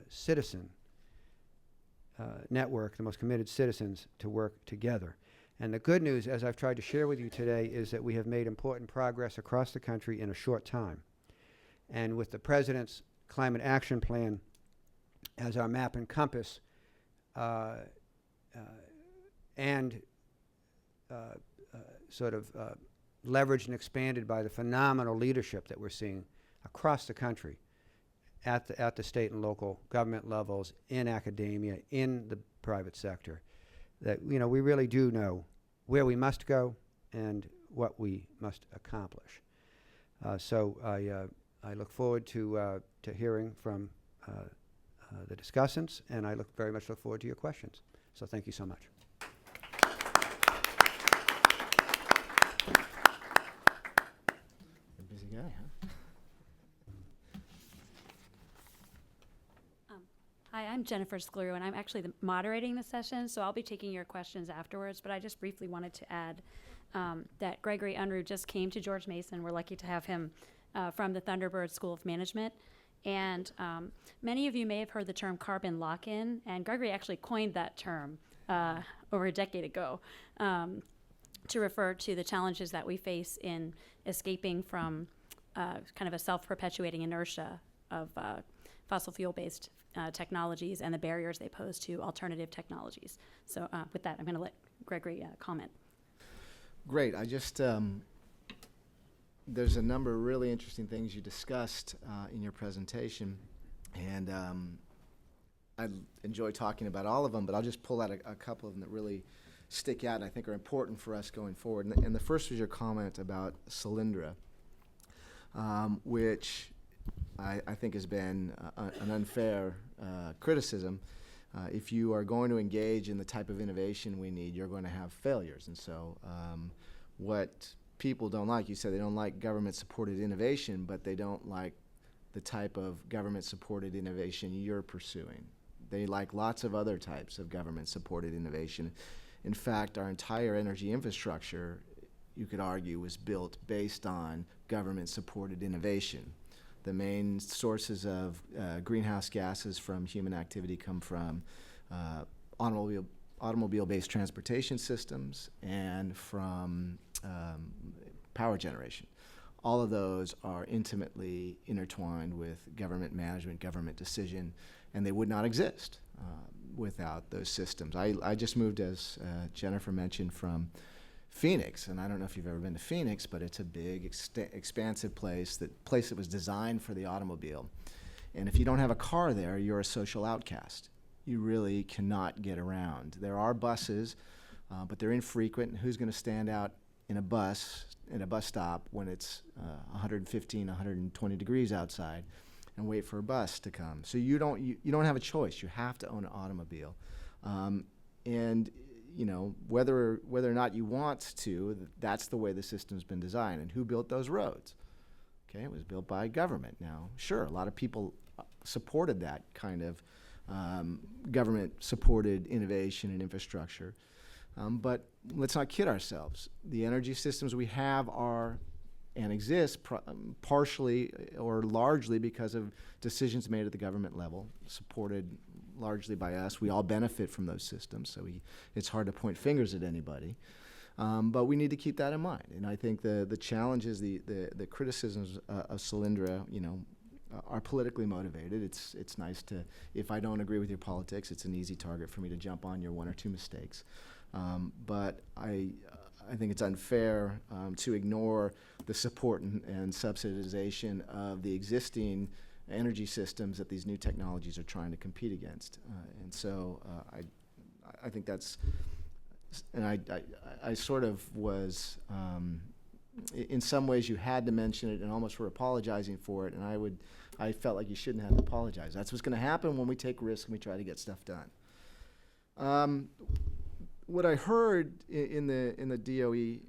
citizen network, the most committed citizens to work together. And the good news, as I've tried to share with you today, is that we have made important progress across the country in a short time. And with the President's Climate Action Plan as our map and compass, leveraged and expanded by the phenomenal leadership that we're seeing across the country at the state and local government levels, in academia, in the private sector, that we really do know where we must go and what we must accomplish. So I look forward to hearing from the discussants, and I very much look forward to your questions. So thank you so much. A busy guy, huh? Hi, I'm Jennifer Skleru, and I'm actually moderating the session, so I'll be taking your questions afterwards, but I just briefly wanted to add that Gregory Unruh just came to George Mason. We're lucky to have him from the Thunderbird School of Management. And many of you may have heard the term carbon lock-in, and Gregory actually coined that term over a decade ago to refer to the challenges that we face in escaping from kind of a self-perpetuating inertia of fossil fuel-based technologies and the barriers they pose to alternative technologies. So with that, I'm going to let Gregory comment. Great. I just, there's a number of really interesting things you discussed in your presentation, and I enjoy talking about all of them, but I'll just pull out a couple of them that really stick out and I think are important for us going forward. And the first was your comment about Solyndra, which I think has been an unfair criticism. If you are going to engage in the type of innovation we need, you're going to have failures. And so what people don't like, you said they don't like government-supported innovation, but they don't like the type of government-supported innovation you're pursuing. They like lots of other types of government-supported innovation. In fact, our entire energy infrastructure, you could argue, was built based on government-supported innovation. The main sources of greenhouse gases from human activity come from automobile-based transportation systems and from power generation. All of those are intimately intertwined with government management, government decision, and they would not exist without those systems. I just moved, as Jennifer mentioned, from Phoenix, and I don't know if you've ever been to Phoenix, but it's a big, expansive place that was designed for the automobile. And if you don't have a car there, you're a social outcast. You really cannot get around. There are buses, but they're infrequent. And who's going to stand out in a bus stop when it's 115, 120 degrees outside and wait for a bus to come? So you don't have a choice. You have to own an automobile. And you know, whether or not you want to, that's the way the system's been designed. And who built those roads? Okay, it was built by government. Now, sure, a lot of people supported that kind of government-supported innovation and infrastructure. But let's not kid ourselves. The energy systems we have are and exist partially or largely because of decisions made at the government level, supported largely by us. We all benefit from those systems, so it's hard to point fingers at anybody. But we need to keep that in mind. And I think the challenges, the criticisms of Solyndra, you know, are politically motivated. It's nice to, if I don't agree with your politics, it's an easy target for me to jump on your one or two mistakes. But I think it's unfair to ignore the support and subsidization of the existing energy systems that these new technologies are trying to compete against. And so I think that's, and I sort of was, in some ways you had to mention it and almost were apologizing for it, and I felt like you shouldn't have to apologize. That's what's going to happen when we take risks and we try to get stuff done. What I heard in the DOE,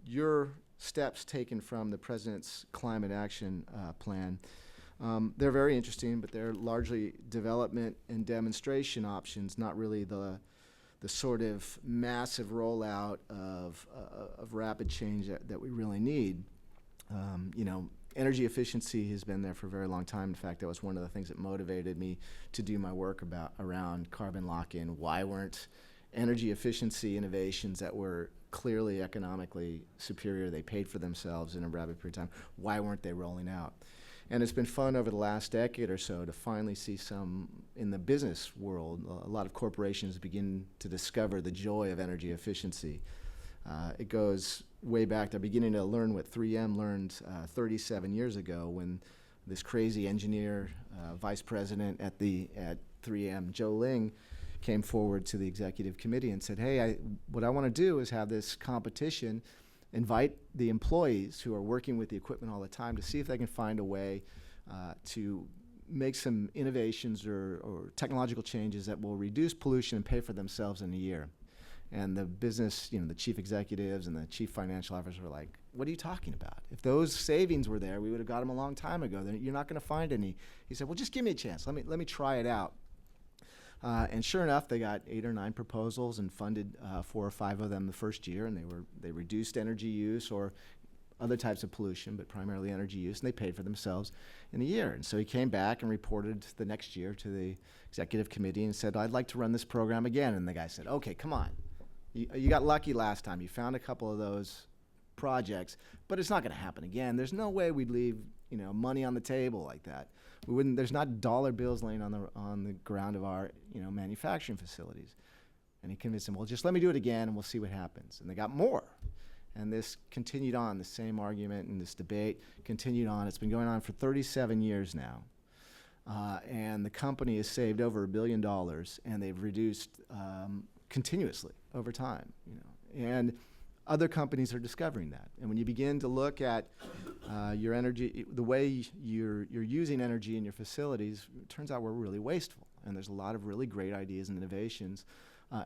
your steps taken from the President's Climate Action Plan, they're very interesting, but they're largely development and demonstration options, not really the sort of massive rollout of rapid change that we really need. You know, energy efficiency has been there for a very long time. In fact, that was one of the things that motivated me to do my work around carbon lock-in. Why weren't energy efficiency innovations that were clearly economically superior, they paid for themselves in a rapid period of time, why weren't they rolling out? And it's been fun over the last decade or so to finally see some, in the business world, a lot of corporations begin to discover the joy of energy efficiency. It goes way back. They're beginning to learn what 3M learned 37 years ago when this crazy engineer, vice president at 3M, Joe Ling, came forward to the executive committee and said, hey, what I want to do is have this competition, invite the employees who are working with the equipment all the time to see if they can find a way to make some innovations or technological changes that will reduce pollution and pay for themselves in a year. And the business, you know, the chief executives and the chief financial officers were like, what are you talking about? If those savings were there, we would have got them a long time ago. You're not going to find any. He said, well, just give me a chance. Let me try it out. And sure enough, they got 8 or 9 proposals and funded 4 or 5 of them the first year, and they reduced energy use or other types of pollution, but primarily energy use, and they paid for themselves in a year. And so he came back and reported the next year to the executive committee and said, I'd like to run this program again. And the guy said, okay, come on. You got lucky last time. You found a couple of those projects, but it's not going to happen again. There's no way we'd leave money on the table like that. We wouldn't. There's not dollar bills laying on the ground of our manufacturing facilities. And he convinced them, well, just let me do it again, and we'll see what happens. And they got more. And this continued on. The same argument and this debate continued on. It's been going on for 37 years now. And the company has saved over $1 billion, and they've reduced continuously over time. And other companies are discovering that. And when you begin to look at your energy, the way you're using energy in your facilities, it turns out we're really wasteful. And there's a lot of really great ideas and innovations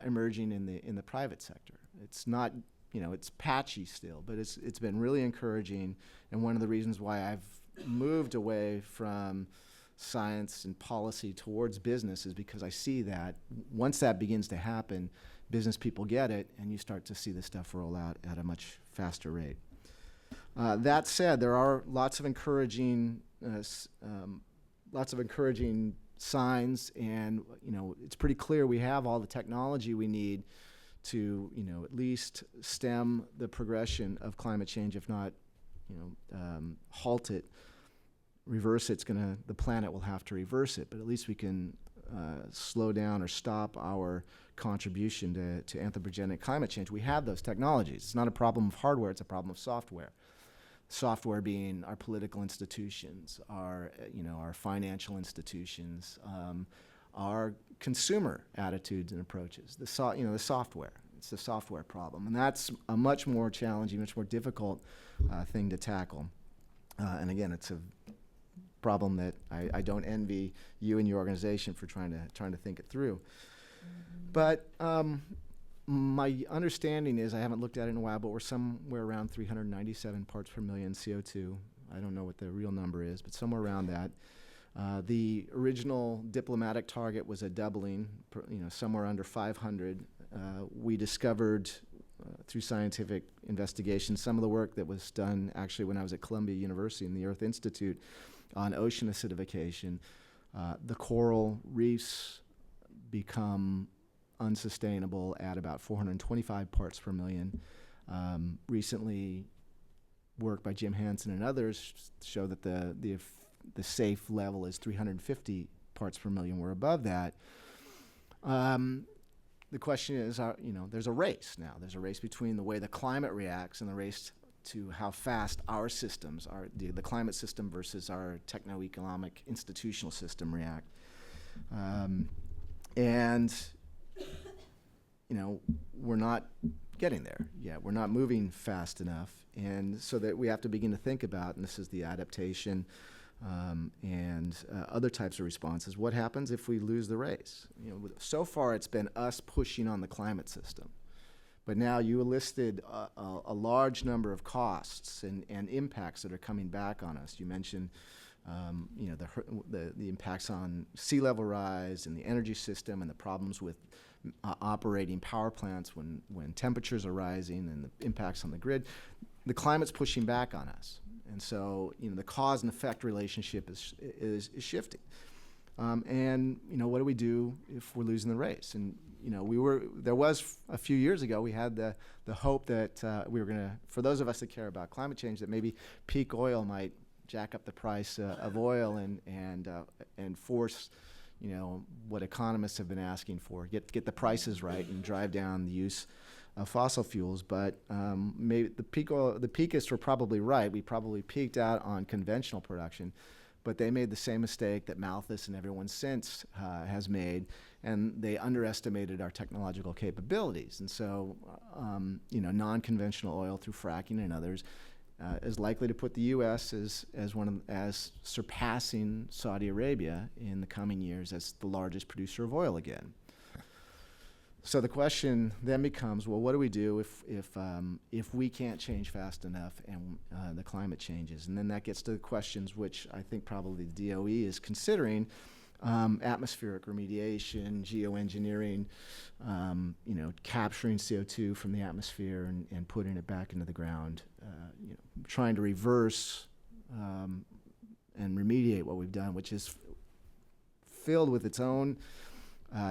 emerging in the private sector. It's not, it's patchy still, but it's been really encouraging. And one of the reasons why I've moved away from science and policy towards business is because I see that once that begins to happen, business people get it, and you start to see this stuff roll out at a much faster rate. That said, there are lots of encouraging signs, and it's pretty clear we have all the technology we need to at least stem the progression of climate change, if not halt it, reverse it. The planet will have to reverse it, but at least we can slow down or stop our contribution to anthropogenic climate change. We have those technologies. It's not a problem of hardware, it's a problem of software. Software being our political institutions, our financial institutions, our consumer attitudes and approaches. The software. It's the software problem, and that's a much more challenging, much more difficult thing to tackle. And again, it's a problem that I don't envy you and your organization for trying to think it through. But my understanding is, I haven't looked at it in a while, but we're somewhere around 397 parts per million CO2. I don't know what the real number is, but somewhere around that. The original diplomatic target was a doubling, somewhere under 500. We discovered through scientific investigation some of the work that was done actually when I was at Columbia University in the Earth Institute on ocean acidification. The coral reefs become unsustainable at about 425 parts per million. Recently, work by Jim Hansen and others show that the safe level is 350 parts per million. We're above that. The question is, there's a race now. There's a race between the way the climate reacts and the race to how fast our systems, the climate system versus our techno-economic institutional system react. And we're not getting there yet. We're not moving fast enough. And so that we have to begin to think about, and this is the adaptation and other types of responses. What happens if we lose the race? So far it's been us pushing on the climate system. But now you listed a large number of costs and impacts that are coming back on us. You mentioned the impacts on sea level rise and the energy system and the problems with operating power plants when temperatures are rising and the impacts on the grid. The climate's pushing back on us. And so, the cause and effect relationship is shifting. And what do we do if we're losing the race? And there was a few years ago, we had the hope that we were going to, for those of us that care about climate change, that maybe peak oil might jack up the price of oil and force what economists have been asking for, get the prices right and drive down the use of fossil fuels. But maybe the peakists were probably right. We probably peaked out on conventional production, but they made the same mistake that Malthus and everyone since has made, and they underestimated our technological capabilities. And so, non-conventional oil through fracking and others is likely to put the U.S. as surpassing Saudi Arabia in the coming years as the largest producer of oil again. So the question then becomes, well, what do we do if we can't change fast enough and the climate changes? And then that gets to the questions which I think probably the DOE is considering: atmospheric remediation, geoengineering, capturing CO2 from the atmosphere and putting it back into the ground, trying to reverse and remediate what we've done, which is filled with its own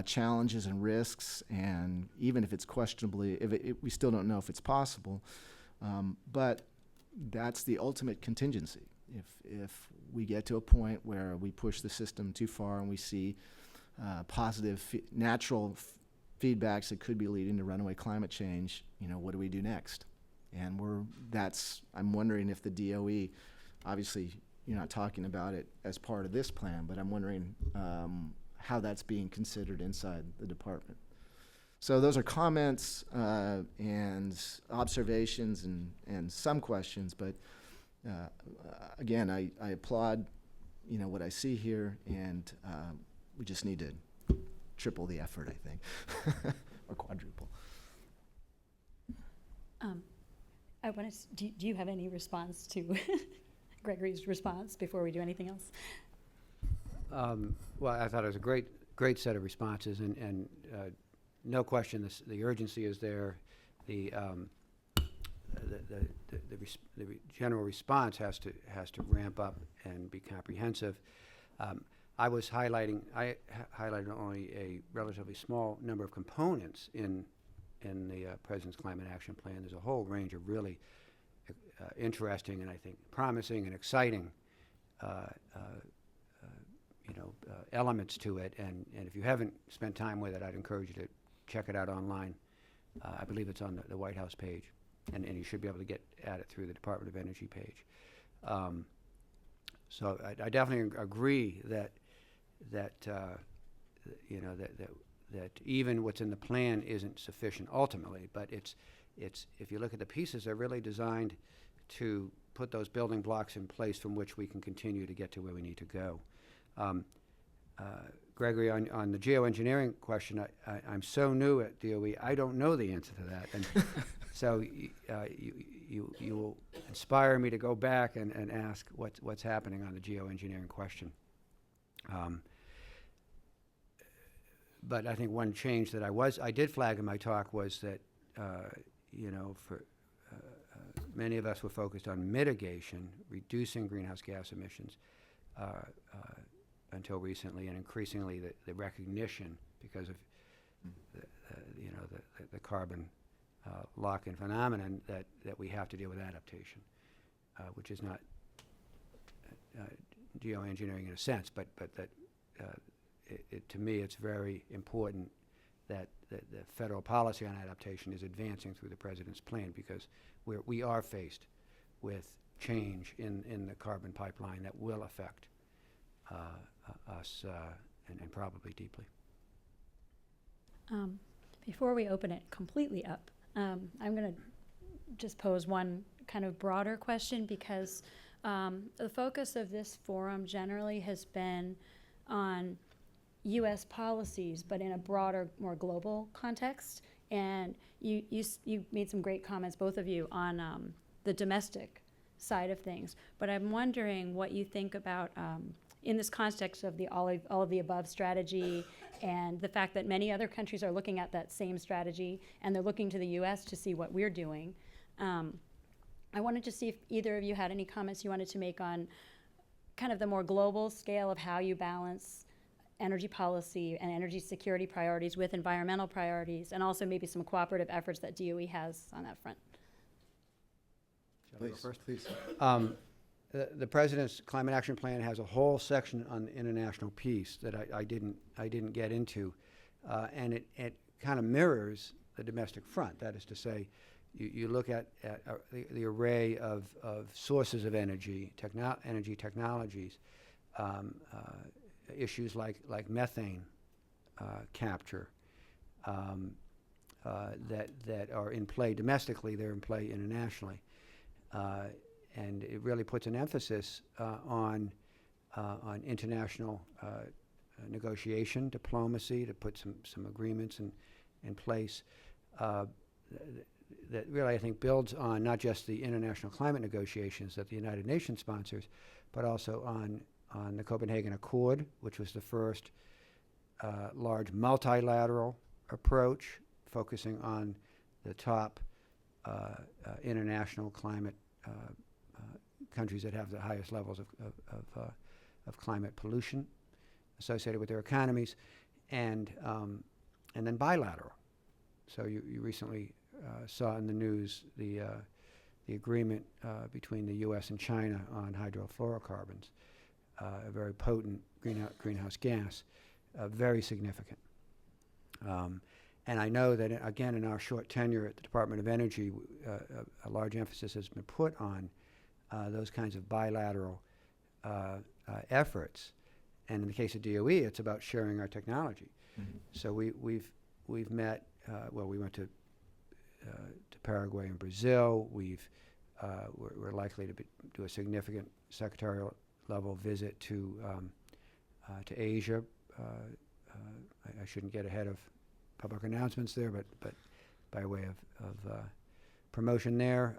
challenges and risks, and even if it's questionably, we still don't know if it's possible, but that's the ultimate contingency, if we get to a point where we push the system too far and we see positive natural feedbacks that could be leading to runaway climate change, what do we do next? And I'm wondering if the DOE, obviously you're not talking about it as part of this plan, but I'm wondering how that's being considered inside the department. So those are comments and observations and some questions, but again, I applaud what I see here, and we just need to triple the effort, I think, or quadruple. I want to. Do you have any response to Gregory's response before we do anything else? Well, I thought it was a great set of responses, and no question, the urgency is there. The general response has to ramp up and be comprehensive. I highlighted only a relatively small number of components in the President's Climate Action Plan. There's a whole range of really interesting and I think promising and exciting elements to it. And if you haven't spent time with it, I'd encourage you to check it out online. I believe it's on the White House page, and you should be able to get at it through the Department of Energy page. So I definitely agree that even what's in the plan isn't sufficient ultimately, but it's if you look at the pieces, they're really designed to put those building blocks in place from which we can continue to get to where we need to go. Gregory, on the geoengineering question, I'm so new at DOE, I don't know the answer to that, and so you will inspire me to go back and ask what's happening on the geoengineering question. But I think one change that I did flag in my talk was that for many of us were focused on mitigation, reducing greenhouse gas emissions until recently, and increasingly the recognition because of the carbon lock-in phenomenon that we have to deal with adaptation, which is not geoengineering in a sense, but that to me it's very important that the federal policy on adaptation is advancing through the President's plan, because we are faced with change in the carbon pipeline that will affect us and probably deeply. Before we open it completely up, I'm going to just pose one kind of broader question, because the focus of this forum generally has been on U.S. policies, but in a broader, more global context. And you made some great comments, both of you, on the domestic side of things. But I'm wondering what you think about, in this context of the all of the above strategy, and the fact that many other countries are looking at that same strategy, and they're looking to the U.S. to see what we're doing. I wanted to see if either of you had any comments you wanted to make on kind of the more global scale of how you balance energy policy and energy security priorities with environmental priorities, and also maybe some cooperative efforts that DOE has on that front. Shall I go first? Please. The President's Climate Action Plan has a whole section on international peace that I didn't get into, and it kind of mirrors the domestic front. That is to say, you look at the array of sources of energy, energy technologies, issues like methane capture that are in play domestically, they're in play internationally. And it really puts an emphasis on international negotiation, diplomacy, to put some agreements in place that really, I think, builds on not just the international climate negotiations that the United Nations sponsors, but also on the Copenhagen Accord, which was the first large multilateral approach focusing on the top international climate countries that have the highest levels of climate pollution associated with their economies, and then bilateral. So you recently saw in the news the the agreement between the U.S. and China on hydrofluorocarbons, a very potent greenhouse gas, very significant. And I know that, again, in our short tenure at the Department of Energy, a large emphasis has been put on those kinds of bilateral efforts. And in the case of DOE, it's about sharing our technology. Mhm. So we've met. We went to Paraguay and Brazil. We're likely to do a significant secretarial level visit to Asia. I shouldn't get ahead of public announcements there, but by way of promotion there.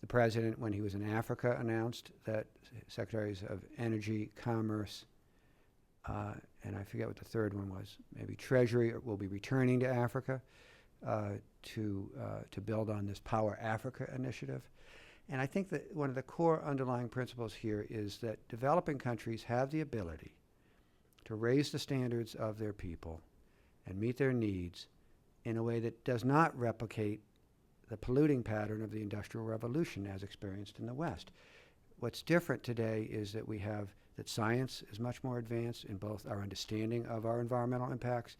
The president, when he was in Africa, announced that secretaries of energy, commerce, and I forget what the third one was, maybe Treasury, will be returning to Africa to build on this Power Africa initiative. And I think that one of the core underlying principles here is that developing countries have the ability to raise the standards of their people and meet their needs in a way that does not replicate the polluting pattern of the Industrial Revolution as experienced in the West. What's different today is that that science is much more advanced in both our understanding of our environmental impacts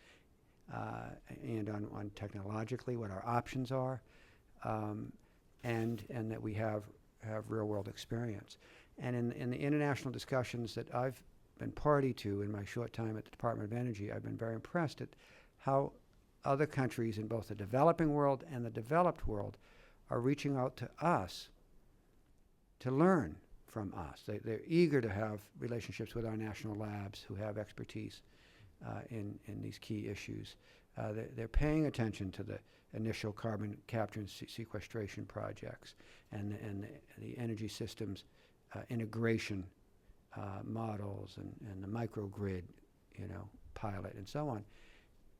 and on technologically what our options are, and that we have real-world experience. And in the international discussions that I've been party to in my short time at the Department of Energy, I've been very impressed at how other countries in both the developing world and the developed world are reaching out to us to learn from us. They're eager to have relationships with our national labs who have expertise in these key issues. They're paying attention to the initial carbon capture and sequestration projects and the energy systems integration models and the microgrid, pilot and so on,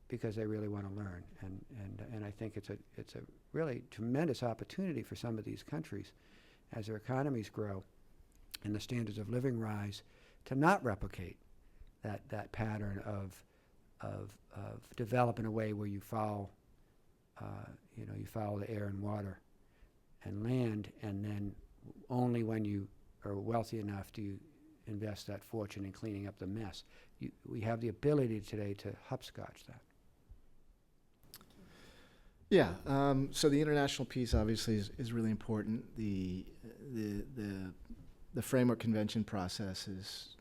because they really want to learn. And I think it's a really tremendous opportunity for some of these countries as their economies grow and the standards of living rise to not replicate that pattern of develop in a way where you follow the air and water and land, and then only when you are wealthy enough do you invest that fortune in cleaning up the mess. We have the ability today to hopscotch that. Yeah. So the international piece obviously is really important. The framework convention process is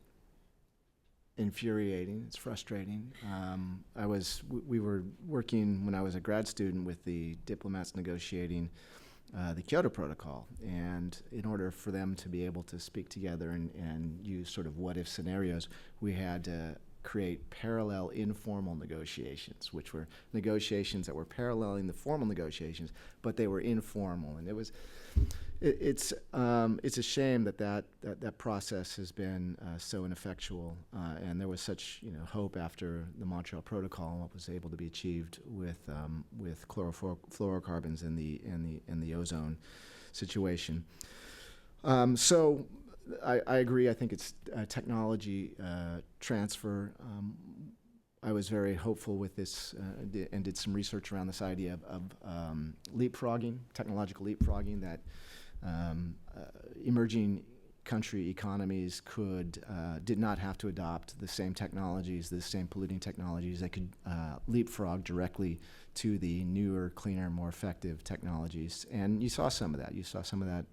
infuriating. It's frustrating. We were working when I was a grad student with the diplomats negotiating the Kyoto Protocol, and in order for them to be able to speak together and use sort of what-if scenarios, we had to create parallel informal negotiations, which were negotiations that were paralleling the formal negotiations, but they were informal. And it's a shame that process has been so ineffectual, and there was such hope after the Montreal Protocol and what was able to be achieved with chlorofluorocarbons in the ozone situation. So I agree. I think it's technology transfer. I was very hopeful with this and did some research around this idea of leapfrogging, technological leapfrogging, that emerging country economies did not have to adopt the same technologies, the same polluting technologies. They could leapfrog directly to the newer, cleaner, more effective technologies. And you saw some of that. You saw some of that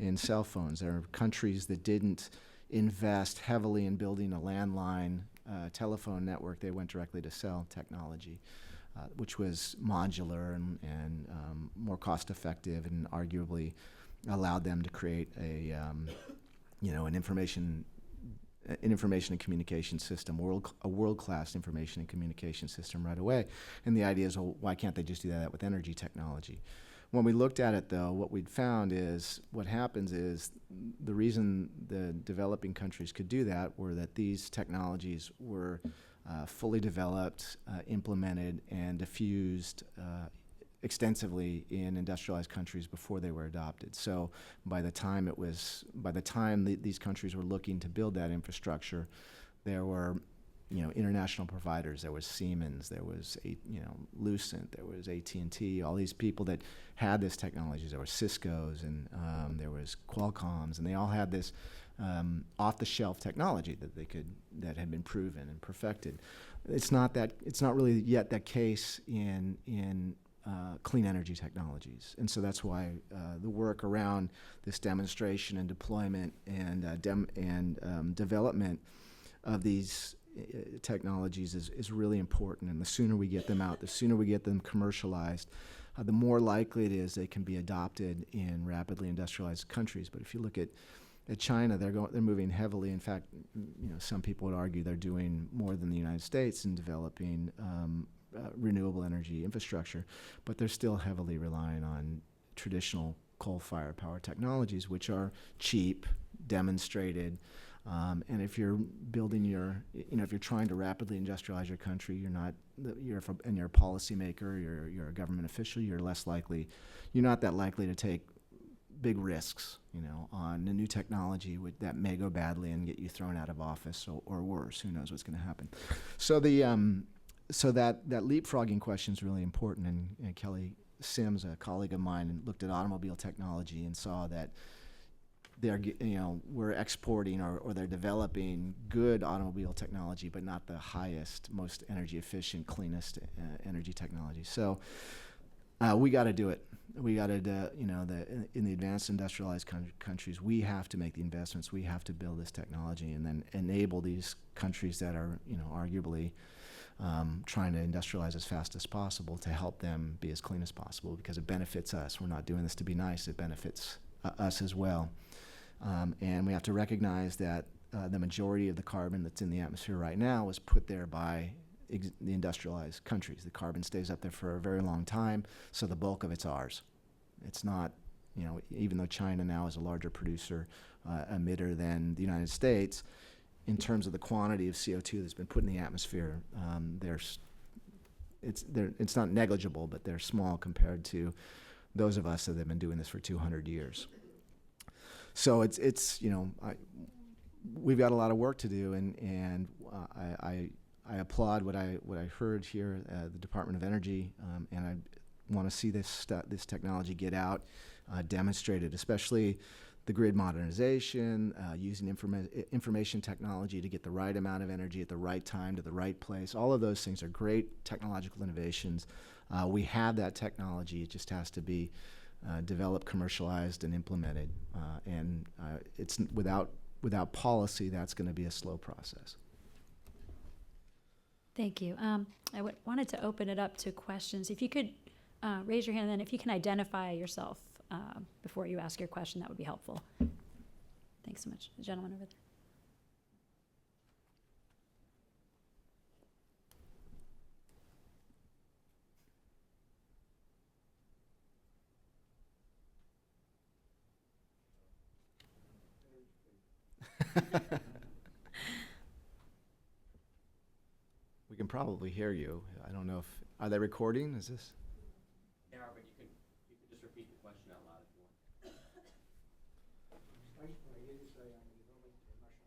in cell phones. There are countries that didn't invest heavily in building a landline telephone network. They went directly to cell technology, which was modular and more cost-effective, and arguably allowed them to create an information and communication system, a world-class information and communication system right away. And the idea is, well, why can't they just do that with energy technology? When we looked at it, though, what we'd found is what happens is the reason the developing countries could do that were that these technologies were fully developed, implemented, and diffused extensively in industrialized countries before they were adopted. So by the time these countries were looking to build that infrastructure, there were international providers. There was Siemens, there was Lucent, there was AT&T, all these people that had this technology. There were Cisco's and there was Qualcomm's, and they all had this off-the-shelf technology that had been proven and perfected. It's not really yet that case in clean energy technologies, and so that's why the work around this demonstration and deployment and development of these technologies is really important. And the sooner we get them out, the sooner we get them commercialized, the more likely it is they can be adopted in rapidly industrialized countries. But if you look at China, they're moving heavily. In fact, some people would argue they're doing more than the United States in developing renewable energy infrastructure, but they're still heavily relying on traditional coal-fired power technologies, which are cheap, demonstrated. And if you're building if you're trying to rapidly industrialize your country, you're a policymaker, you're a government official, you're not that likely to take big risks, on a new technology that may go badly and get you thrown out of office or worse. Who knows what's going to happen? So that leapfrogging question is really important. And Kelly Sims, a colleague of mine, looked at automobile technology and saw that we're exporting or they're developing good automobile technology, but not the highest, most energy efficient, cleanest energy technology. So we got to do it. We got to, in the advanced industrialized countries, we have to make the investments. We have to build this technology and then enable these countries that are, arguably trying to industrialize as fast as possible to help them be as clean as possible, because it benefits us. We're not doing this to be nice. It benefits us as well. And we have to recognize that the majority of the carbon that's in the atmosphere right now was put there by the industrialized countries. The carbon stays up there for a very long time, so the bulk of it's ours. It's not, even though China now is a larger producer, emitter than the United States, in terms of the quantity of CO2 that's been put in the atmosphere, it's not negligible, but they're small compared to those of us that have been doing this for 200 years. So we've got a lot of work to do, and I applaud what I heard here at the Department of Energy, and I want to see this technology get out, demonstrated, especially the grid modernization, using information technology to get the right amount of energy at the right time to the right place. All of those things are great technological innovations. We have that technology. It just has to be developed, commercialized, and implemented. And it's without policy, that's going to be a slow process. Thank you. I wanted to open it up to questions. If you could raise your hand, and then if you can identify yourself before you ask your question, that would be helpful. Thanks so much. The gentleman over there. We can probably hear you. I don't know are they recording? Is this? They are, but you can just repeat the question out loud if you want. I have two questions related to international.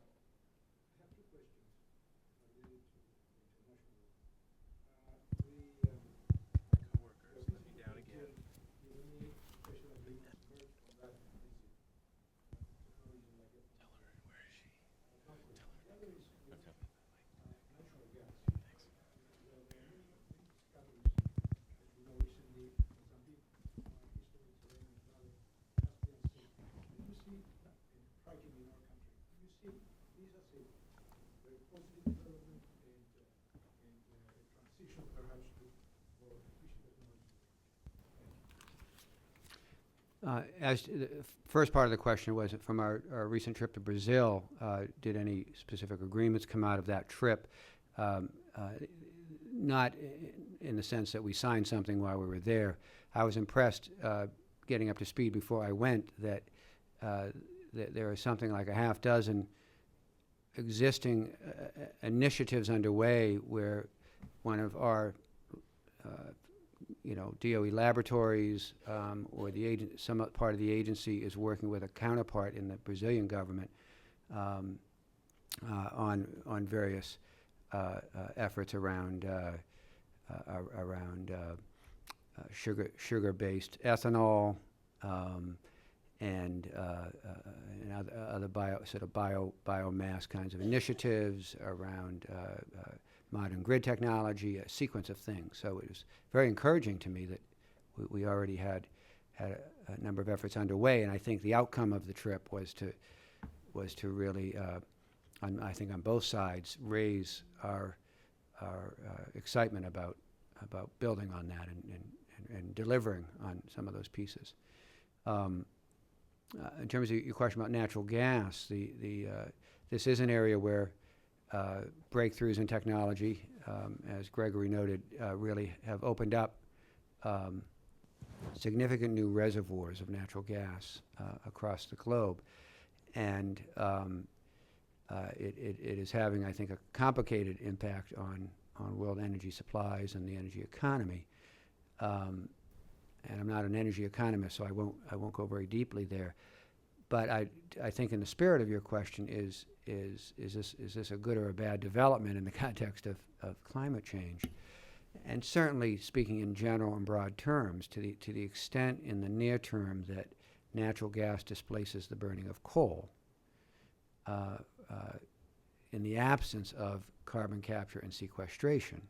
Coworkers, let me down again. Special agreements emerged from that visit. Technology like it. Tell her, where is she? The other is with natural gas. Thanks. There are many discoveries, as you know, recently, Mozambique, history, terrain, and other Caspian Sea. Do you see fracking in our country? Do you see this as a very positive development and a transition perhaps to more efficient technology? As the first part of the question was from our recent trip to Brazil, did any specific agreements come out of that trip? Not in the sense that we signed something while we were there. I was impressed getting up to speed before I went that there are something like a half dozen existing initiatives underway where one of our DOE laboratories or some part of the agency is working with a counterpart in the Brazilian government on various efforts around sugar-based ethanol, and other biomass kinds of initiatives around modern grid technology, a sequence of things. So it was very encouraging to me that we already had a number of efforts underway, and I think the outcome of the trip was to really, I think on both sides, raise our excitement about building on that and delivering on some of those pieces. In terms of your question about natural gas, this is an area where breakthroughs in technology, as Gregory noted, really have opened up significant new reservoirs of natural gas across the globe. And it is having, I think, a complicated impact on world energy supplies and the energy economy. And I'm not an energy economist, so I won't go very deeply there. But I think in the spirit of your question is this a good or a bad development in the context of climate change? And certainly, speaking in general and broad terms, to the extent in the near term that natural gas displaces the burning of coal, in the absence of carbon capture and sequestration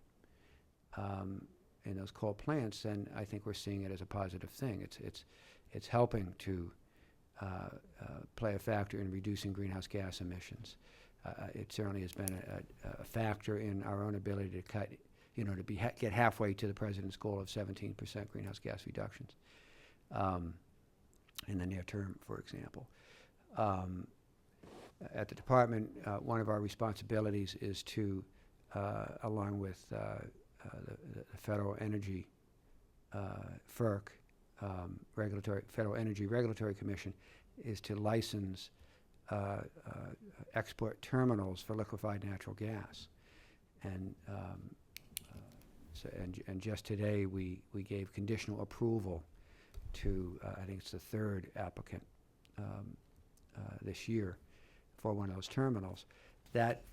in those coal plants, then I think we're seeing it as a positive thing. It's helping to play a factor in reducing greenhouse gas emissions. It certainly has been a factor in our own ability to cut, to get halfway to the president's goal of 17% greenhouse gas reductions in the near term, for example. At the department, one of our responsibilities is to, along with the Federal Energy, FERC, Federal Energy Regulatory Commission, is to license export terminals for liquefied natural gas. And and just today we gave conditional approval to, I think it's the third applicant this year for one of those terminals. That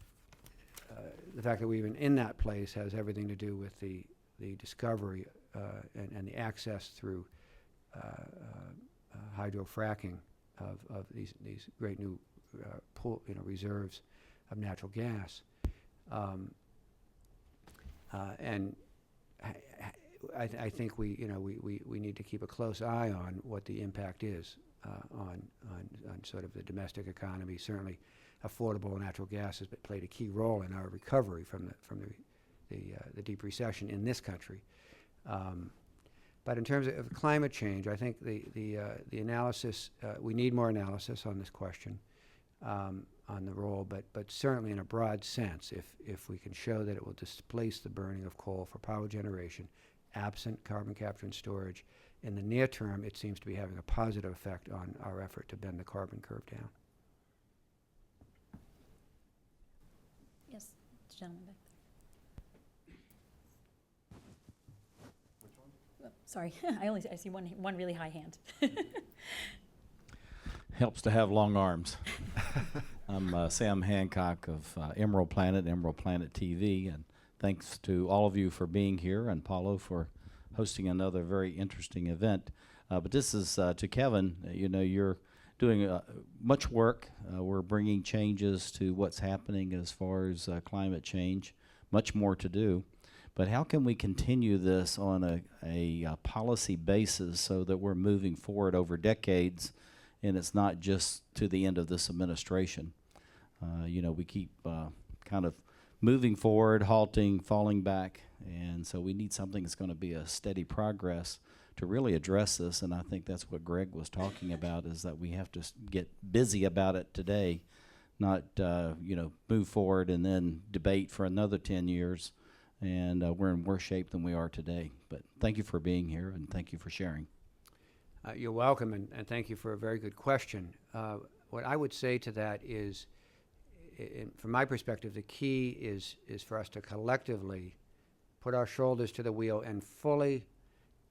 the fact that we're even in that place has everything to do with the discovery and the access through hydrofracking of these great new reserves of natural gas. And I think we need to keep a close eye on what the impact is on sort of the domestic economy. Certainly, affordable natural gas has played a key role in our recovery from the deep recession in this country. But in terms of climate change, I think the analysis, we need more analysis on this question, on the role, but certainly in a broad sense, if we can show that it will displace the burning of coal for power generation, absent carbon capture and storage, in the near term, it seems to be having a positive effect on our effort to bend the carbon curve down. Yes, the gentleman back there. Oh, sorry, I see one really high hand. Helps to have long arms. I'm Sam Hancock of Emerald Planet TV, and thanks to all of you for being here, and Paulo for hosting another very interesting event. But this is to Kevin. You're doing much work. We're bringing changes to what's happening as far as climate change. Much more to do. But how can we continue this on a policy basis so that we're moving forward over decades, and it's not just to the end of this administration? We keep kind of moving forward, halting, falling back, and so we need something that's going to be a steady progress to really address this. And I think that's what Greg was talking about, is that we have to get busy about it today, not move forward and then debate for another 10 years, and we're in worse shape than we are today. But thank you for being here, and thank you for sharing. You're welcome, and thank you for a very good question. What I would say to that is, from my perspective, the key is for us to collectively put our shoulders to the wheel and fully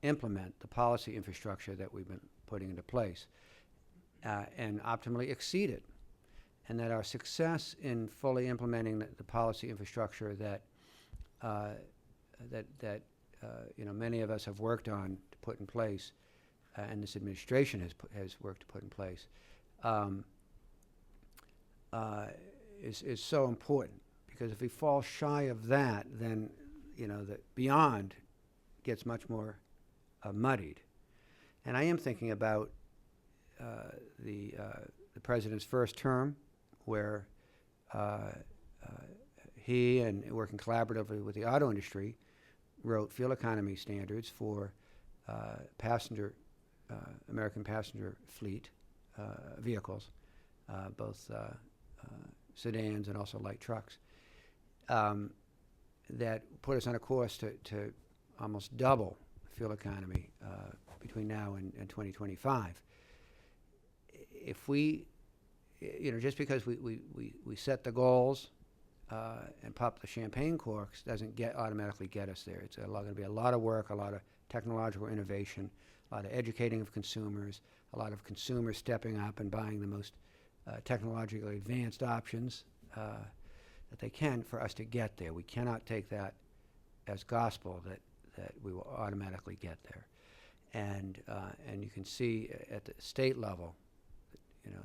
implement the policy infrastructure that we've been putting into place, and optimally exceed it. and that our success in fully implementing the policy infrastructure that many of us have worked on to put in place, and this administration has worked to put in place, is so important. Because if we fall shy of that, then the beyond gets much more muddied. And I am thinking about the president's first term, where he, and working collaboratively with the auto industry, wrote fuel economy standards for American passenger fleet vehicles, both sedans and also light trucks, that put us on a course to almost double fuel economy between now and 2025. If we, just because we set the goals and pop the champagne corks doesn't automatically get us there. It's going to be a lot of work, a lot of technological innovation, a lot of educating of consumers, a lot of consumers stepping up and buying the most technologically advanced options that they can for us to get there. We cannot take that as gospel that we will automatically get there. And you can see at the state level,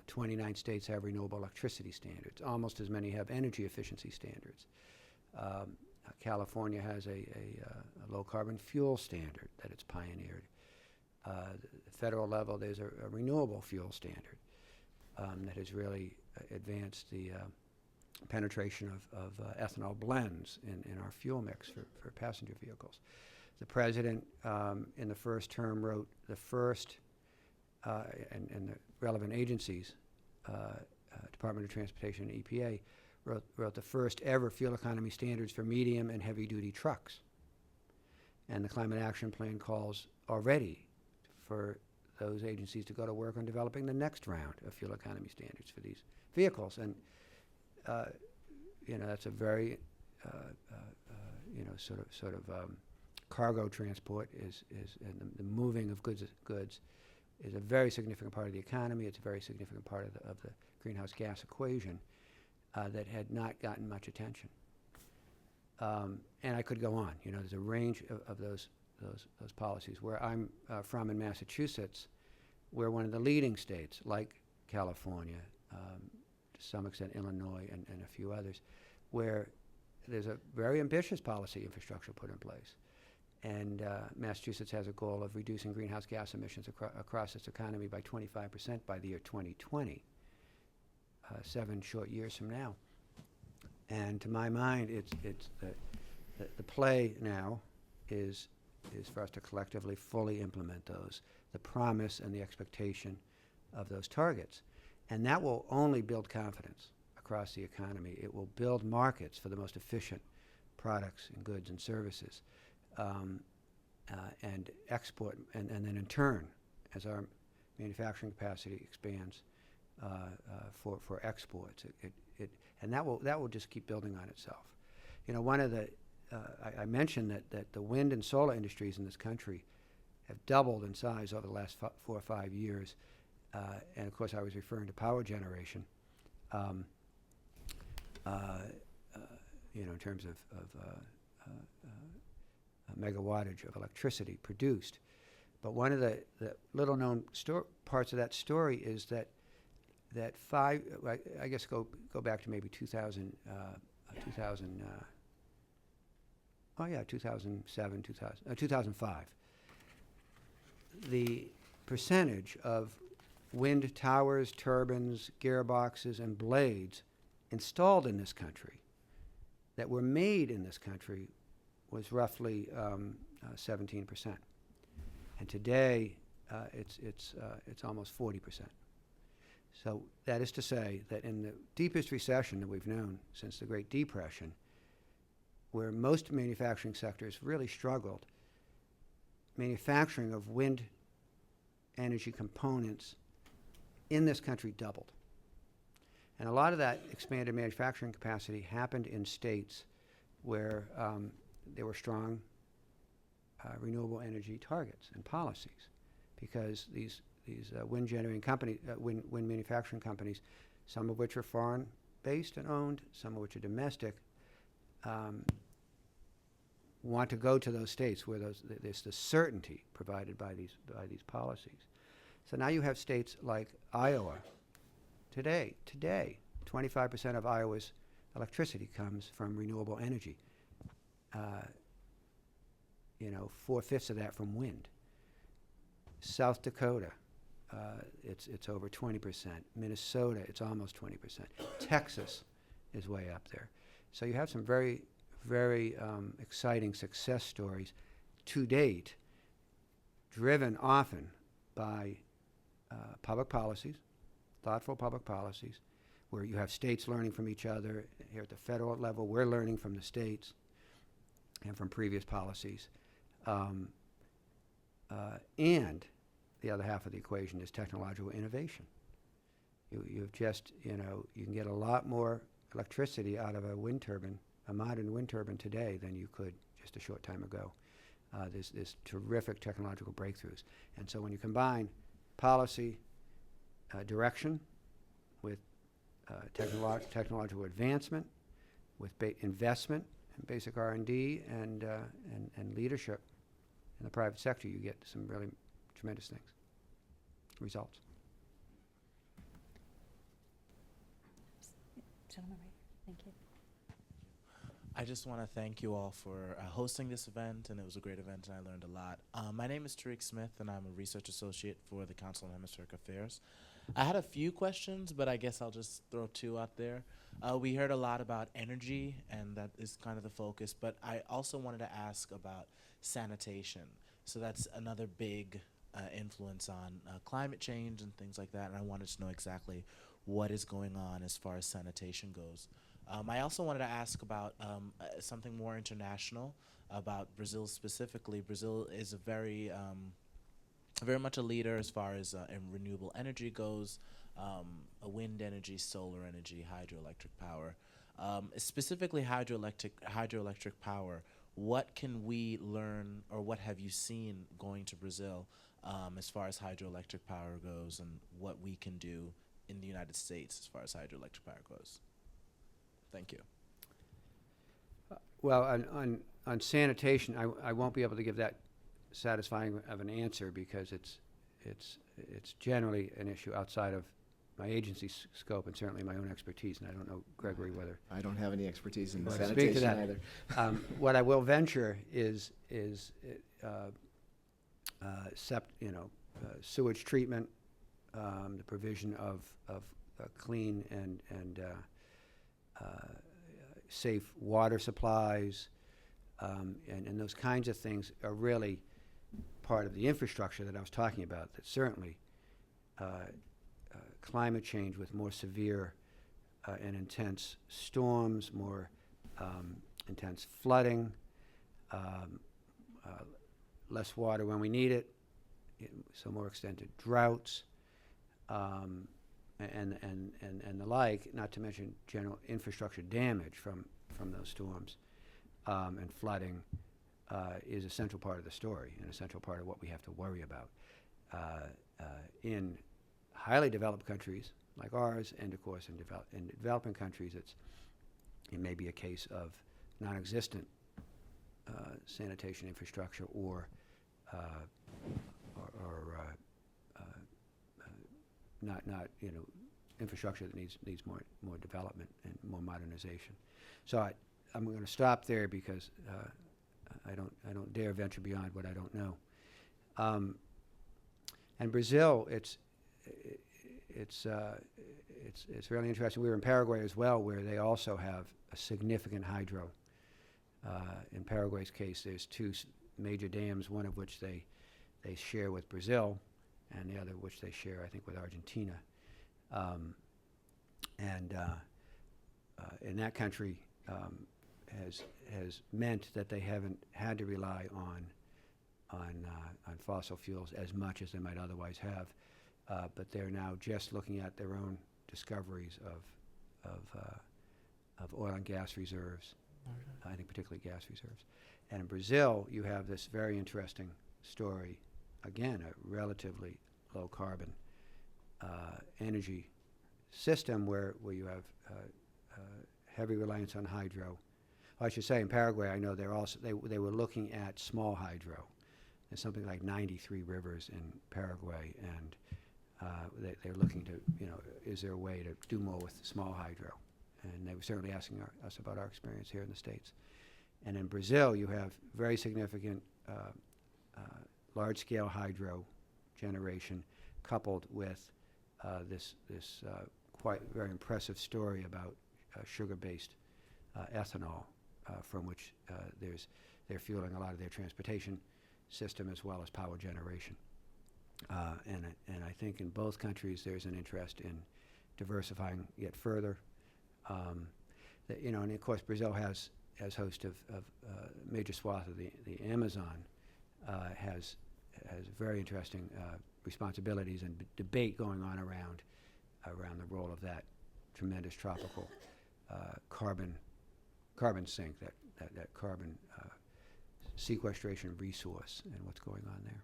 29 states have renewable electricity standards. Almost as many have energy efficiency standards. California has a low carbon fuel standard that it's pioneered. The federal level, there's a renewable fuel standard that has really advanced the penetration of ethanol blends in our fuel mix for passenger vehicles. The president, in the first term, wrote the first, and the relevant agencies, Department of Transportation and EPA, wrote the first ever fuel economy standards for medium and heavy duty trucks. And the Climate Action Plan calls already for those agencies to go to work on developing the next round of fuel economy standards for these vehicles. And that's a very sort of cargo transport and the moving of goods is a very significant part of the economy. It's a very significant part of the greenhouse gas equation that had not gotten much attention. And I could go on. There's a range of those policies. Where I'm from in Massachusetts, we're one of the leading states, like California, to some extent Illinois, and a few others, where there's a very ambitious policy infrastructure put in place. And Massachusetts has a goal of reducing greenhouse gas emissions across its economy by 25% by the year 2020, 7 short years from now. And to my mind, it's the play now is for us to collectively fully implement those, the promise and the expectation of those targets. And that will only build confidence across the economy. It will build markets for the most efficient products and goods and services. And export, and then in turn, as our manufacturing capacity expands for exports, and that will just keep building on itself. One of the I mentioned that the wind and solar industries in this country have doubled in size over the last 4 or 5 years, and of course I was referring to power generation. In terms of megawattage of electricity produced. But one of the little known parts of that story is that I guess go back to maybe 2007, 2005. The percentage of wind towers, turbines, gearboxes, and blades installed in this country that were made in this country was roughly 17%, and today it's almost 40%. So that is to say that in the deepest recession that we've known since the Great Depression, where most manufacturing sectors really struggled, manufacturing of wind energy components in this country doubled. And a lot of that expanded manufacturing capacity happened in states where there were strong renewable energy targets and policies, because these wind generating companies, wind manufacturing companies, some of which are foreign-based and owned, some of which are domestic, want to go to those states where there's the certainty provided by these policies. So now you have states like Iowa. Today, 25% of Iowa's electricity comes from renewable energy. 4/5 of that from wind. South Dakota, it's over 20%. Minnesota, it's almost 20%. Texas is way up there. So you have some very, very exciting success stories to date, driven often by public policies, thoughtful public policies, where you have states learning from each other. Here at the federal level, we're learning from the states and from previous policies. And the other half of the equation is technological innovation. You've just, you can get a lot more electricity out of a wind turbine, a modern wind turbine today than you could just a short time ago. There's terrific technological breakthroughs. And so when you combine policy direction with technological advancement, with investment in basic R&D and leadership in the private sector, you get some really tremendous things, results. Gentleman right here. Thank you. I just want to thank you all for hosting this event, and it was a great event, and I learned a lot. My name is Tariq Smith, and I'm a research associate for the Council on Hemispheric Affairs. I had a few questions, but I guess I'll just throw two out there. We heard a lot about energy, and that is kind of the focus, but I also wanted to ask about sanitation. So that's another big influence on climate change and things like that, and I wanted to know exactly what is going on as far as sanitation goes. I also wanted to ask about something more international, about Brazil specifically. Brazil is very much a leader as far as in renewable energy goes, wind energy, solar energy, hydroelectric power. Specifically hydroelectric power, what can we learn, or what have you seen going to Brazil as far as hydroelectric power goes, and what we can do in the United States as far as hydroelectric power goes? Thank you. Well, on sanitation, I won't be able to give that satisfying of an answer because it's generally an issue outside of my agency's scope and certainly my own expertise, and I don't know, Gregory, whether I don't have any expertise in Well, speak to sanitation that. either. what I will venture is sewage treatment, the provision of clean and safe water supplies, and those kinds of things are really part of the infrastructure that I was talking about. That certainly climate change with more severe and intense storms, more intense flooding, less water when we need it, so more extended droughts, and the like, not to mention general infrastructure damage from those storms and flooding, is a central part of the story and a central part of what we have to worry about. In highly developed countries like ours, and of course in developing countries, it may be a case of non-existent sanitation infrastructure or not infrastructure that needs more development and more modernization. So I'm going to stop there because I don't dare venture beyond what I don't know. And Brazil, it's really interesting. We were in Paraguay as well, where they also have a significant hydro. In Paraguay's case, there's two major dams, one of which they share with Brazil, and the other which they share, I think, with Argentina. In that country has meant that they haven't had to rely on fossil fuels as much as they might otherwise have, but they're now just looking at their own discoveries of oil and gas reserves, I think particularly gas reserves. And in Brazil, you have this very interesting story, again, a relatively low carbon energy system where you have heavy reliance on hydro. I should say in Paraguay, I know they were looking at small hydro. There's something like 93 rivers in Paraguay, and they're looking to, is there a way to do more with small hydro? And they were certainly asking us about our experience here in the States. And in Brazil, you have very significant large-scale hydro generation coupled with this quite very impressive story about sugar-based ethanol, from which they're fueling a lot of their transportation system as well as power generation. And I think in both countries there's an interest in diversifying yet further. And of course Brazil has, as host of major swath of the Amazon, has very interesting responsibilities and debate going on around the role of that tremendous tropical carbon sink, that carbon sequestration resource, and what's going on there.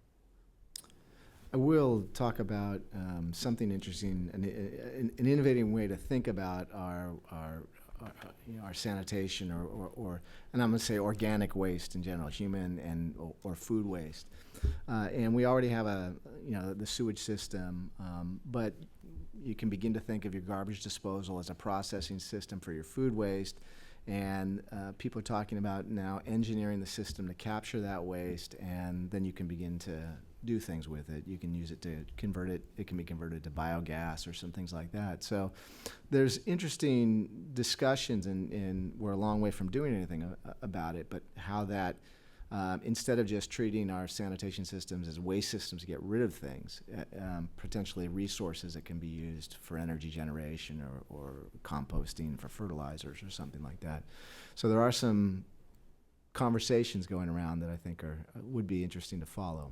I will talk about something interesting, an innovative way to think about our sanitation, or and I'm going to say organic waste in general, human or food waste. And we already have the sewage system, but you can begin to think of your garbage disposal as a processing system for your food waste. And people are talking about now engineering the system to capture that waste, and then you can begin to do things with it. You can use it to convert it. It can be converted to biogas or some things like that. So there's interesting discussions, and we're a long way from doing anything about it, but how that, instead of just treating our sanitation systems as waste systems to get rid of things, potentially resources that can be used for energy generation or composting for fertilizers or something like that. So there are some conversations going around that I think would be interesting to follow.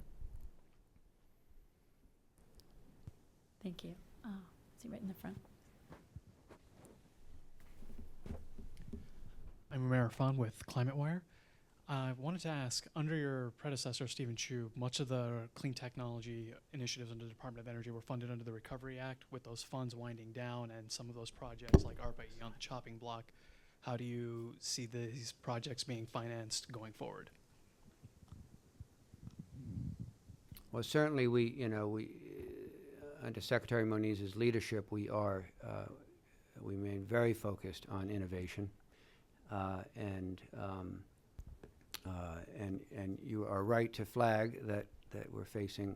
Thank you. Oh, is he right in the front? I'm Umair Irfan with ClimateWire. I wanted to ask, under your predecessor, Stephen Chu, much of the clean technology initiatives under the Department of Energy were funded under the Recovery Act. With those funds winding down and some of those projects like ARPA-E on the chopping block, how do you see these projects being financed going forward? Well, certainly we under Secretary Moniz's leadership, we remain very focused on innovation, and you are right to flag that we're facing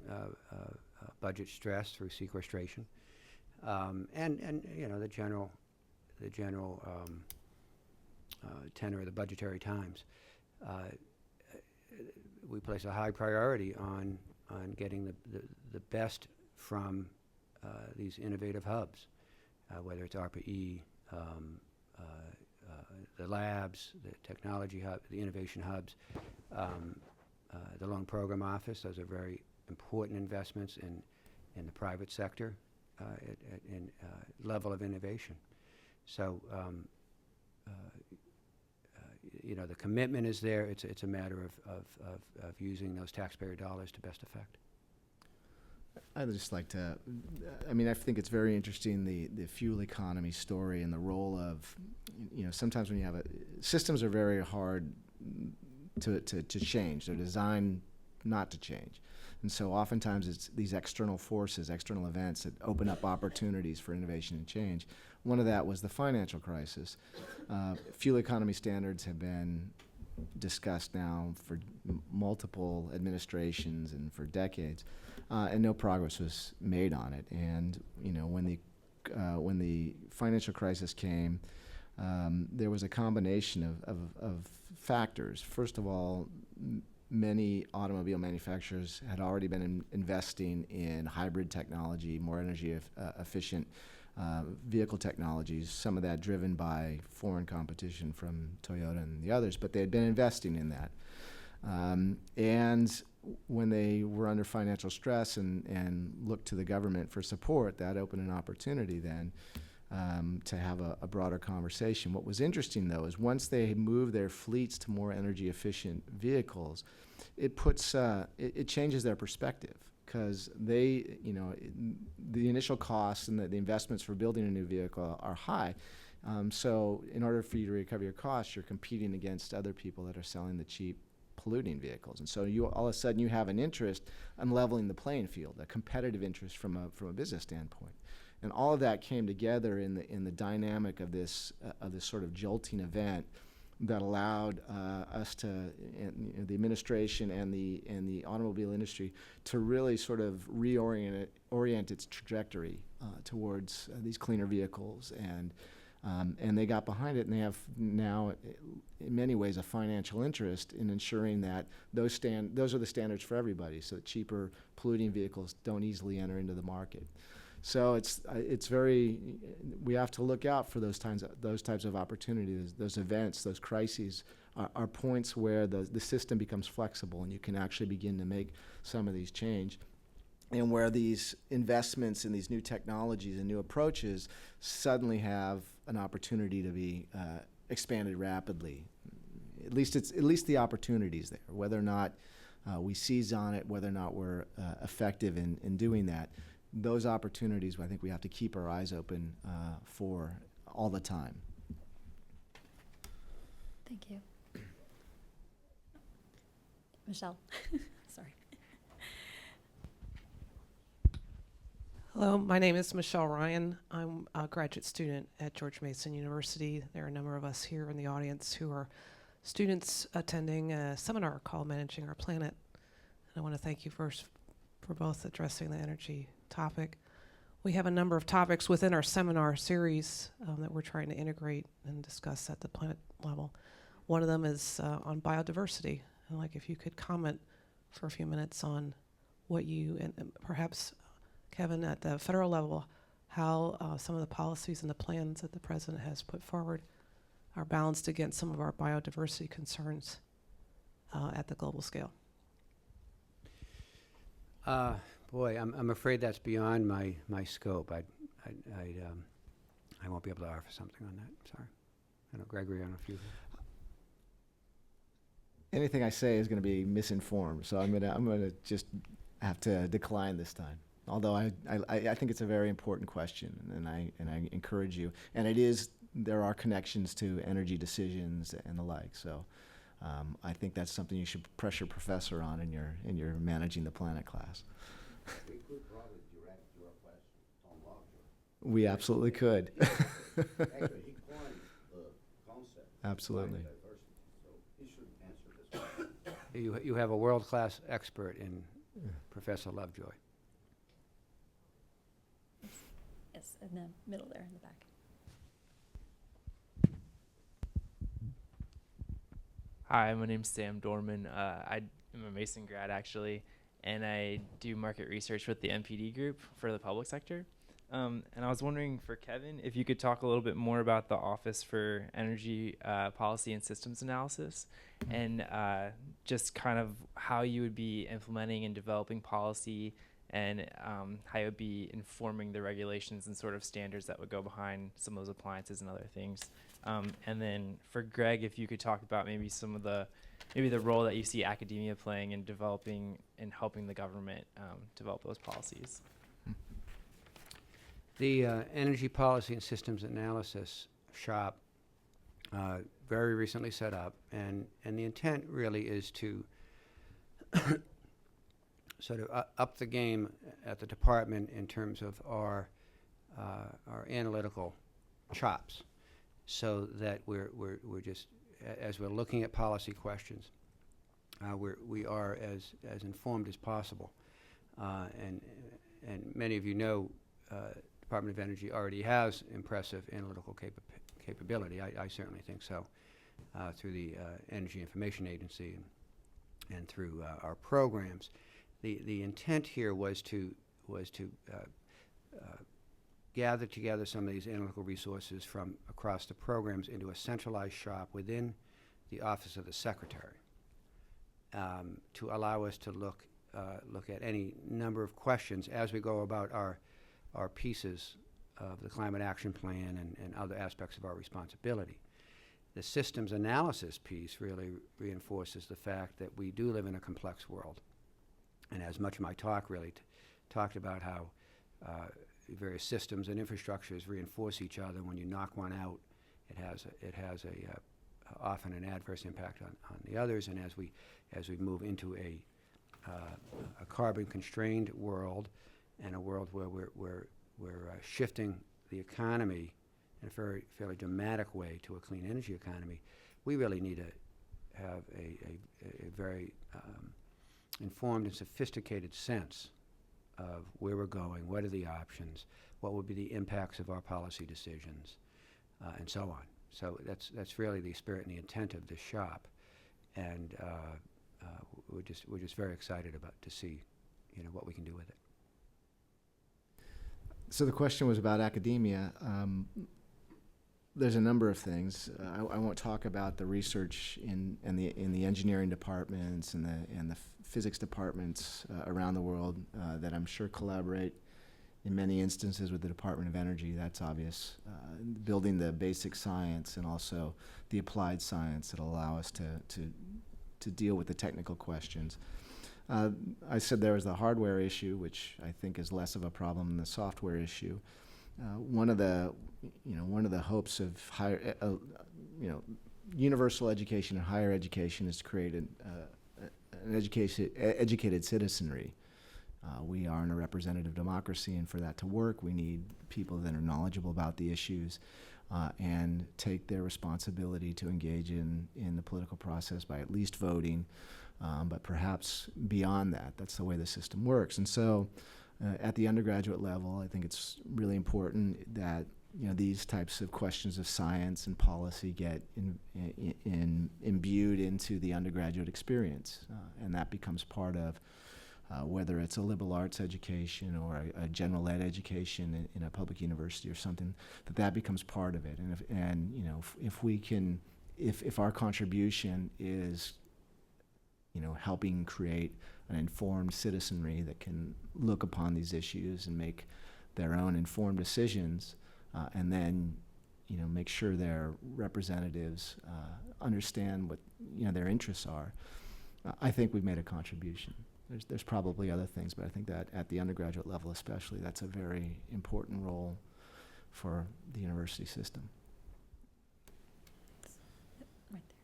budget stress through sequestration, and the general tenor of the budgetary times. We place a high priority on getting the best from these innovative hubs, whether it's ARPA-E, the labs, the technology hub, the innovation hubs, the Loan Program Office. Those are very important investments in the private sector in level of innovation. So the commitment is there. It's a matter of using those taxpayer dollars to best effect. I'd just like to, I think it's very interesting, the fuel economy story and the role of, sometimes when you have systems are very hard to change. They're designed not to change. And so oftentimes it's these external forces, external events that open up opportunities for innovation and change. One of that was the financial crisis. Fuel economy standards have been discussed now for multiple administrations and for decades, and no progress was made on it. And when the financial crisis came, there was a combination of factors. First of all, many automobile manufacturers had already been investing in hybrid technology, more energy efficient vehicle technologies, some of that driven by foreign competition from Toyota and the others, but they had been investing in that. And when they were under financial stress and looked to the government for support, that opened an opportunity then to have a broader conversation. What was interesting, though, is once they moved their fleets to more energy efficient vehicles, it puts it changes their perspective. because they, the initial costs and the investments for building a new vehicle are high. So in order for you to recover your costs, you're competing against other people that are selling the cheap polluting vehicles. And so all of a sudden you have an interest in leveling the playing field, a competitive interest from a business standpoint. And all of that came together in the dynamic of this sort of jolting event that allowed us to, the administration and the automobile industry to really sort of orient its trajectory towards these cleaner vehicles, and they got behind it, and they have now, in many ways, a financial interest in ensuring that those are the standards for everybody, so that cheaper polluting vehicles don't easily enter into the market. So it's very, we have to look out for those types of opportunities, those events, those crises are points where the system becomes flexible and you can actually begin to make some of these change, and where these investments in these new technologies and new approaches suddenly have an opportunity to be expanded rapidly. At least the opportunities there, whether or not we seize on it, whether or not we're effective in doing that. Those opportunities, I think we have to keep our eyes open for all the time. Thank you. Michelle, sorry. Hello, my name is Michelle Ryan. I'm a graduate student at George Mason University. There are a number of us here in the audience who are students attending a seminar called Managing Our Planet. And I want to thank you first for both addressing the energy topic. We have a number of topics within our seminar series that we're trying to integrate and discuss at the planet level. One of them is on biodiversity. And like if you could comment for a few minutes on what you, and perhaps Kevin, at the federal level, how some of the policies and the plans that the president has put forward are balanced against some of our biodiversity concerns at the global scale. Boy, I'm afraid that's beyond my scope. I won't be able to offer something on that. Sorry. I know Gregory, I don't know if you. Anything I say is going to be misinformed, so I'm gonna just have to decline this time. Although I think it's a very important question, and I encourage you. And there are connections to energy decisions and the like. So I think that's something you should press your professor on in your Managing the Planet class. We could probably direct your question to Tom Lovejoy. We absolutely could. Actually, he coined the concept. Absolutely. Climate diversity, so he should answer this question. You have a world-class expert in Professor Lovejoy. Yes, in the middle there, in the back. Hi, my name's Sam Dorman. I am a Mason grad, actually, and I do market research with the MPD group for the public sector. And I was wondering for Kevin, if you could talk a little bit more about the Office for Energy Policy and Systems Analysis, and just kind of how you would be implementing and developing policy, and how you would be informing the regulations and sort of standards that would go behind some of those appliances and other things. And then for Greg, if you could talk about maybe some of the role that you see academia playing in developing and helping the government develop those policies. The Energy Policy and Systems Analysis shop very recently set up, and the intent really is to sort of up the game at the department in terms of our analytical chops, so that we're just, as we're looking at policy questions, we are as informed as possible, and many of you know Department of Energy already has impressive analytical capability. I certainly think so, through the Energy Information Agency and through our programs. The intent here was to gather together some of these analytical resources from across the programs into a centralized shop within the Office of the Secretary, to allow us to look at any number of questions as we go about our pieces of the Climate Action Plan and other aspects of our responsibility. The systems analysis piece really reinforces the fact that we do live in a complex world, And as much of my talk really talked about how various systems and infrastructures reinforce each other. When you knock one out, it has often an adverse impact on the others. And as we move into a carbon-constrained world, and a world where we're shifting the economy in a fairly dramatic way to a clean energy economy, we really need to have a very informed and sophisticated sense of where we're going, what are the options, what would be the impacts of our policy decisions, and so on. So that's really the spirit and the intent of this shop, and we're just very excited to see, what we can do with it. So the question was about academia. There's a number of things. I won't talk about the research in the engineering departments and the physics departments around the world that I'm sure collaborate in many instances with the Department of Energy. That's obvious. Building the basic science and also the applied science that allow us to deal with the technical questions. I said there was the hardware issue, which I think is less of a problem than the software issue. One of the hopes of higher, universal education and higher education is to create an educated citizenry. We are in a representative democracy, and for that to work, we need people that are knowledgeable about the issues and take their responsibility to engage in the political process by at least voting, but perhaps beyond that. That's the way the system works. And so at the undergraduate level, I think it's really important that these types of questions of science and policy get imbued into the undergraduate experience, and that becomes part of whether it's a liberal arts education or a general ed education in a public university or something, that becomes part of it. And if our contribution is helping create an informed citizenry that can look upon these issues and make their own informed decisions, and then make sure their representatives understand what their interests are, I think we've made a contribution. There's probably other things, but I think that at the undergraduate level especially, that's a very important role for the university system. Right there.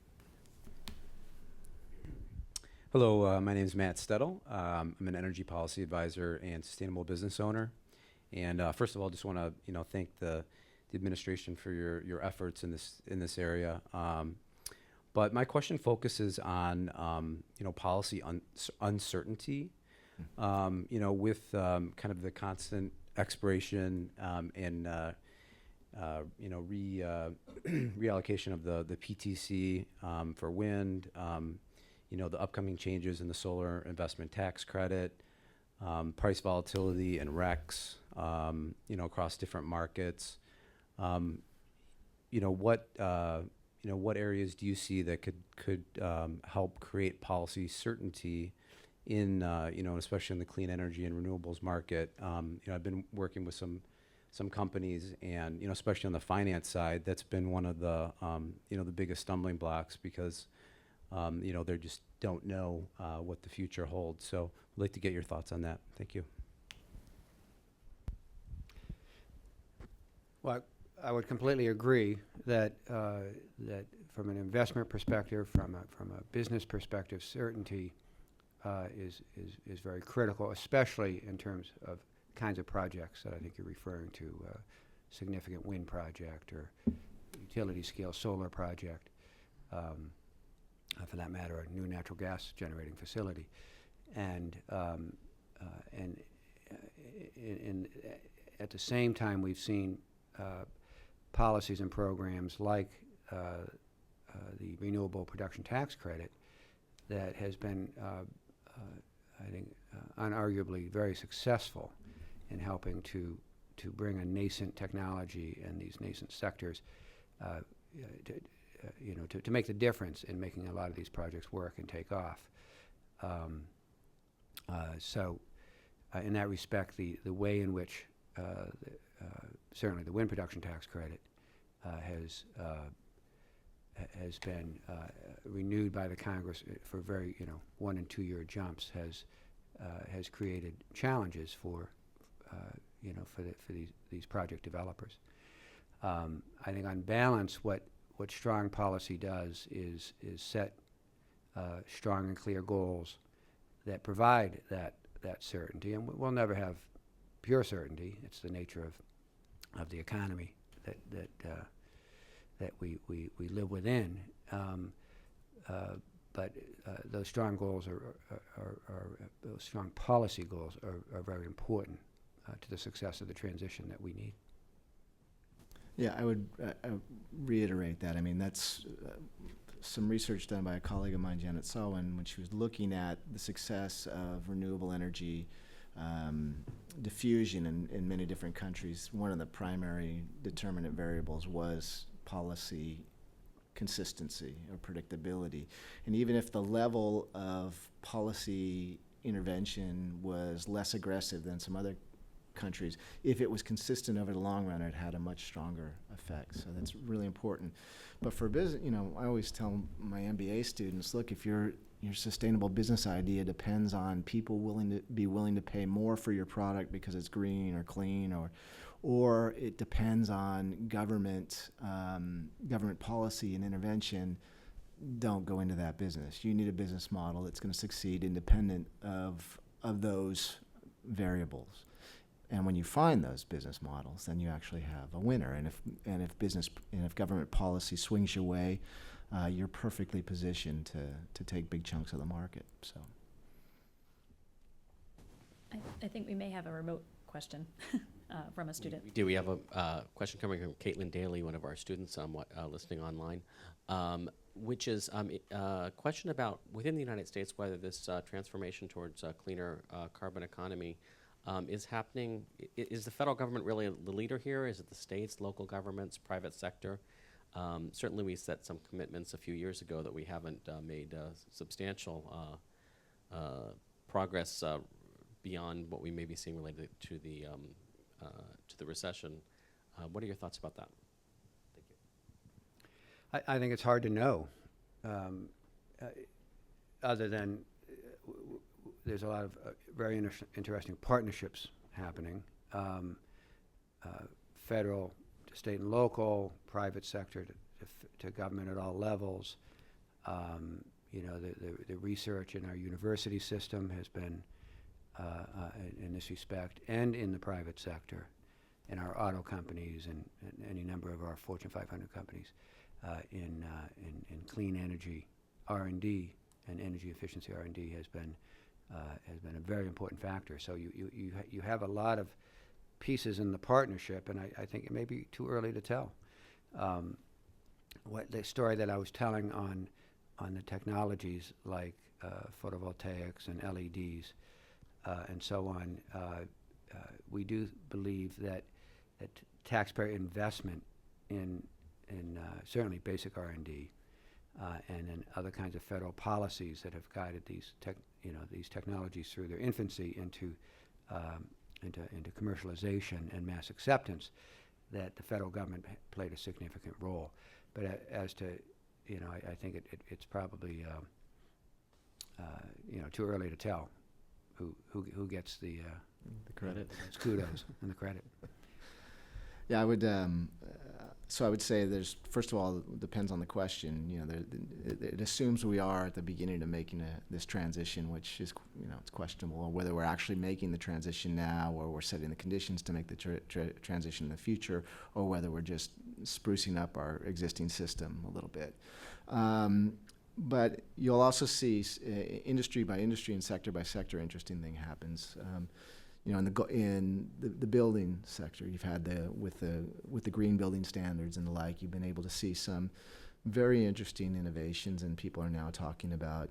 Hello, my name is Matt Stedel. I'm an energy policy advisor and sustainable business owner. And first of all, just want to thank the administration for your efforts in this area. But my question focuses on policy uncertainty. With kind of the constant expiration and reallocation of the PTC for wind. The upcoming changes in the solar investment tax credit, price volatility and RECs, across different markets. What areas do you see that could help create policy certainty in, especially in the clean energy and renewables market? I've been working with some companies, and especially on the finance side, that's been one of the the biggest stumbling blocks because they just don't know what the future holds. So I'd like to get your thoughts on that. Thank you. Well, I would completely agree that that from an investment perspective, from a business perspective, certainty is very critical, especially in terms of kinds of projects that I think you're referring to, significant wind project or utility scale solar project. For that matter, a new natural gas generating facility, and at the same time, we've seen policies and programs like the renewable production tax credit that has been, I think, unarguably very successful in helping to bring a nascent technology and these nascent sectors to make the difference in making a lot of these projects work and take off. So in that respect, the way in which certainly the wind production tax credit has been renewed by the Congress for very 1 and 2 year jumps has has created challenges for these project developers. I think on balance, what strong policy does is set strong and clear goals that provide that certainty, and we'll never have pure certainty. It's the nature of the economy that we live within. But those strong goals those strong policy goals are very important to the success of the transition that we need. Yeah, I would reiterate that. I mean, that's some research done by a colleague of mine, Janet Selwyn, when she was looking at the success of renewable energy diffusion in many different countries. One of the primary determinant variables was policy consistency or predictability. And even if the level of policy intervention was less aggressive than some other countries, if it was consistent over the long run, it had a much stronger effect. So that's really important. But for business, I always tell my MBA students, look, if your sustainable business idea depends on people willing to pay more for your product because it's green or clean, or it depends on government policy and intervention, don't go into that business. You need a business model that's going to succeed independent of those variables. And when you find those business models, then you actually have a winner. And if government policy swings your way, you're perfectly positioned to take big chunks of the market. So, I think we may have a remote question from a student. We do. We have a question coming from Caitlin Daly, one of our students listening online, which is a question about within the United States whether this transformation towards a cleaner carbon economy is happening. Is the federal government really the leader here? Is it the states, local governments, private sector? Certainly we set some commitments a few years ago that we haven't made substantial progress beyond what we may be seeing related to the recession. What are your thoughts about that? Thank you. I think it's hard to know, other than there's a lot of very interesting partnerships happening, federal to state and local, private sector to government at all levels. The research in our university system has been in this respect, and in the private sector, in our auto companies and any number of our Fortune 500 companies, in clean energy R&D and energy efficiency R&D has been a very important factor. So you have a lot of pieces in the partnership, and I think it may be too early to tell. What the story that I was telling on the technologies like photovoltaics and LEDs and so on, we do believe that taxpayer investment in certainly basic R&D and in other kinds of federal policies that have guided these technologies through their infancy into commercialization and mass acceptance, that the federal government played a significant role. But as to, I think it's probably too early to tell who gets the credit, kudos and the credit. Yeah, I would. So I would say there's, first of all, it depends on the question. It assumes we are at the beginning of making this transition, which is, it's questionable whether we're actually making the transition now, or we're setting the conditions to make the transition in the future, or whether we're just sprucing up our existing system a little bit. But you'll also see industry by industry and sector by sector, interesting thing happens. In the building sector, you've had with the green building standards and the like, you've been able to see some very interesting innovations, and people are now talking about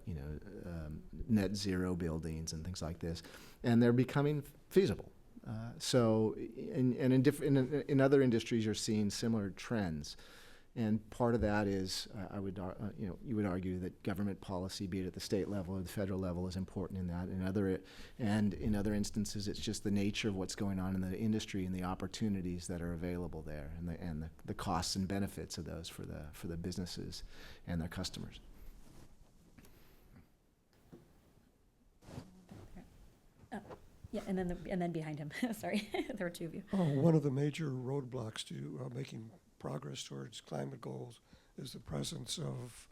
net zero buildings and things like this, and they're becoming feasible. In other industries, you're seeing similar trends. And part of that is, you would argue that government policy, be it at the state level or the federal level, is important in that. In other instances, it's just the nature of what's going on in the industry and the opportunities that are available there, and the costs and benefits of those for the businesses and their customers. Yeah, and then behind him. Sorry, there were two of you. One of the major roadblocks to making progress towards climate goals is the presence of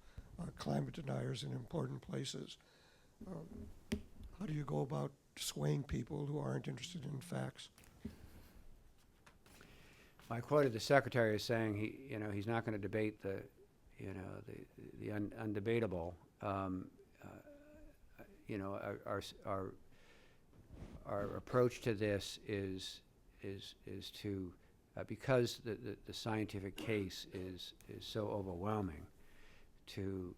climate deniers in important places. How do you go about swaying people who aren't interested in facts? I quoted the secretary as saying he's not going to debate the undebatable. Our approach to this is to because the scientific case is so overwhelming, to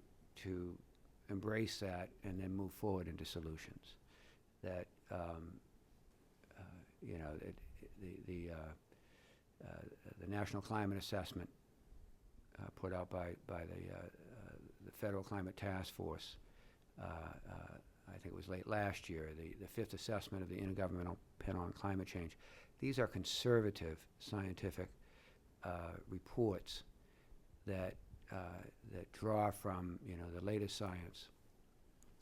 embrace that and then move forward into solutions. That the National Climate Assessment put out by the Federal Climate Task Force, I think it was late last year, the fifth assessment of the Intergovernmental Panel on Climate Change. These are conservative scientific reports that draw from the latest science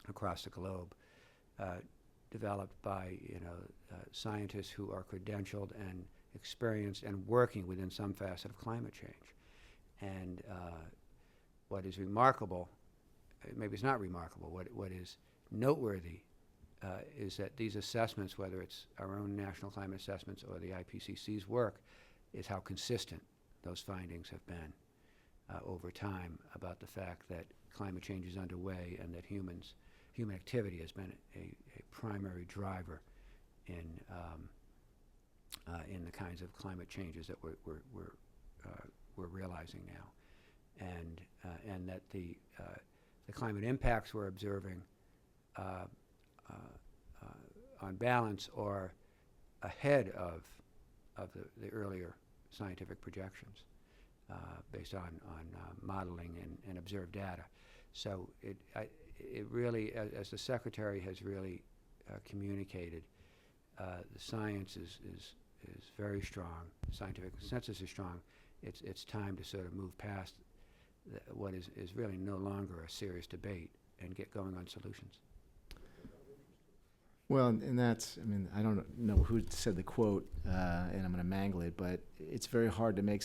across the globe, developed by scientists who are credentialed and experienced and working within some facet of climate change. And what is remarkable, maybe it's not remarkable, what is noteworthy is that these assessments, whether it's our own national climate assessments or the IPCC's work, is how consistent those findings have been over time about the fact that climate change is underway and that human activity has been a primary driver in the kinds of climate changes that we're realizing now, and that the climate impacts we're observing on balance are ahead of the earlier scientific projections based on modeling and observed data. So it really, as the Secretary has really communicated, the science is very strong. The scientific consensus is strong. It's time to sort of move past what is really no longer a serious debate and get going on solutions. Well, and that's, I mean, I don't know who said the quote, and I'm going to mangle it, but it's very hard to make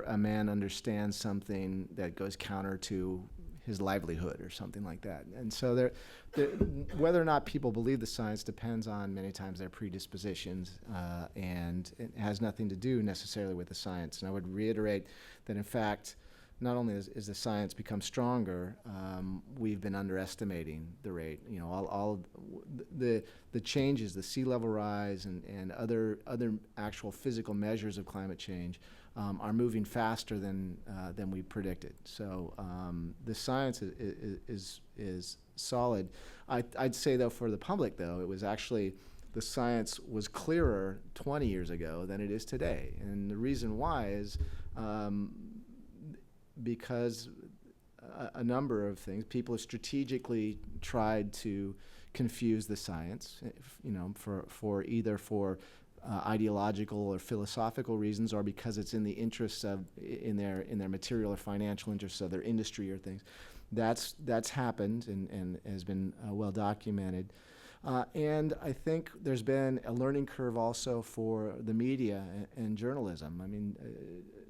a man understand something that goes counter to his livelihood or something like that. And so whether or not people believe the science depends on many times their predispositions, and it has nothing to do necessarily with the science. And I would reiterate that, in fact, not only is the science become stronger, we've been underestimating the rate. You know, all of the changes, the sea level rise, and other actual physical measures of climate change are moving faster than we predicted. So the science is solid. I'd say though, for the public though, it was actually, the science was clearer 20 years ago than it is today, and the reason why is because a number of things. People have strategically tried to confuse the science, for either ideological or philosophical reasons, or because it's in the interests of in their material or financial interests of their industry or things. That's happened and has been well documented. And I think there's been a learning curve also for the media and journalism. I mean,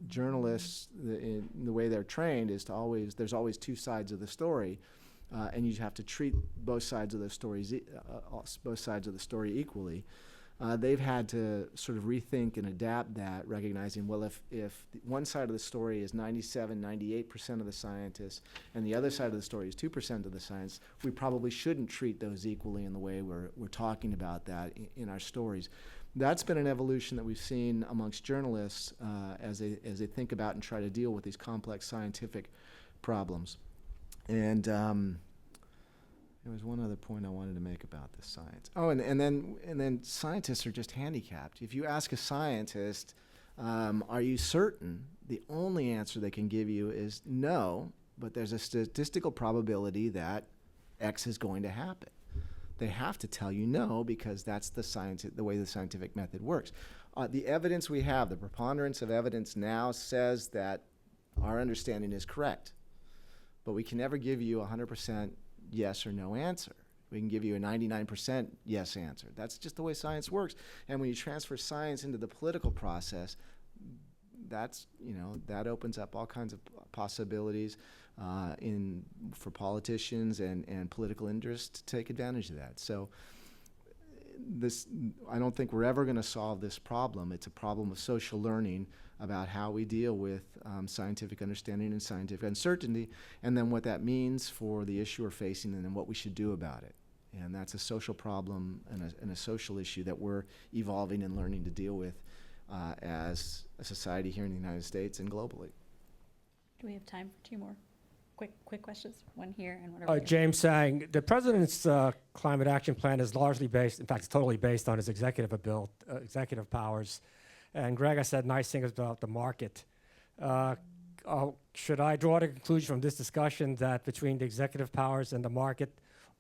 journalists, in the way they're trained is to there's always two sides of the story, and you have to treat both sides of the story equally. They've had to sort of rethink and adapt that, recognizing, well, if one side of the story is 98% of the scientists and the other side of the story is 2% of the science, we probably shouldn't treat those equally in the way we're talking about that in our stories. That's been an evolution that we've seen amongst journalists as they think about and try to deal with these complex scientific problems. And there was one other point I wanted to make about this science. Oh, and then scientists are just handicapped. If you ask a scientist, are you certain? The only answer they can give you is no, but there's a statistical probability that X is going to happen. They have to tell you no, because that's the way the scientific method works. The evidence we have, the preponderance of evidence now says that our understanding is correct, but we can never give you 100% yes or no answer. We can give you a 99% yes answer. That's just the way science works. And when you transfer science into the political process, that opens up all kinds of possibilities for politicians and political interests to take advantage of that. So I don't think we're ever going to solve this problem. It's a problem of social learning about how we deal with scientific understanding and scientific uncertainty, and then what that means for the issue we're facing, and then what we should do about it. And that's a social problem and a social issue that we're evolving and learning to deal with as a society here in the United States and globally. Do we have time for two more quick questions? One here and one over here. James Sang, the president's climate action plan is largely based, in fact, it's totally based on his executive powers. And Greg, I said nice things about the market. Should I draw the conclusion from this discussion that between the executive powers and the market,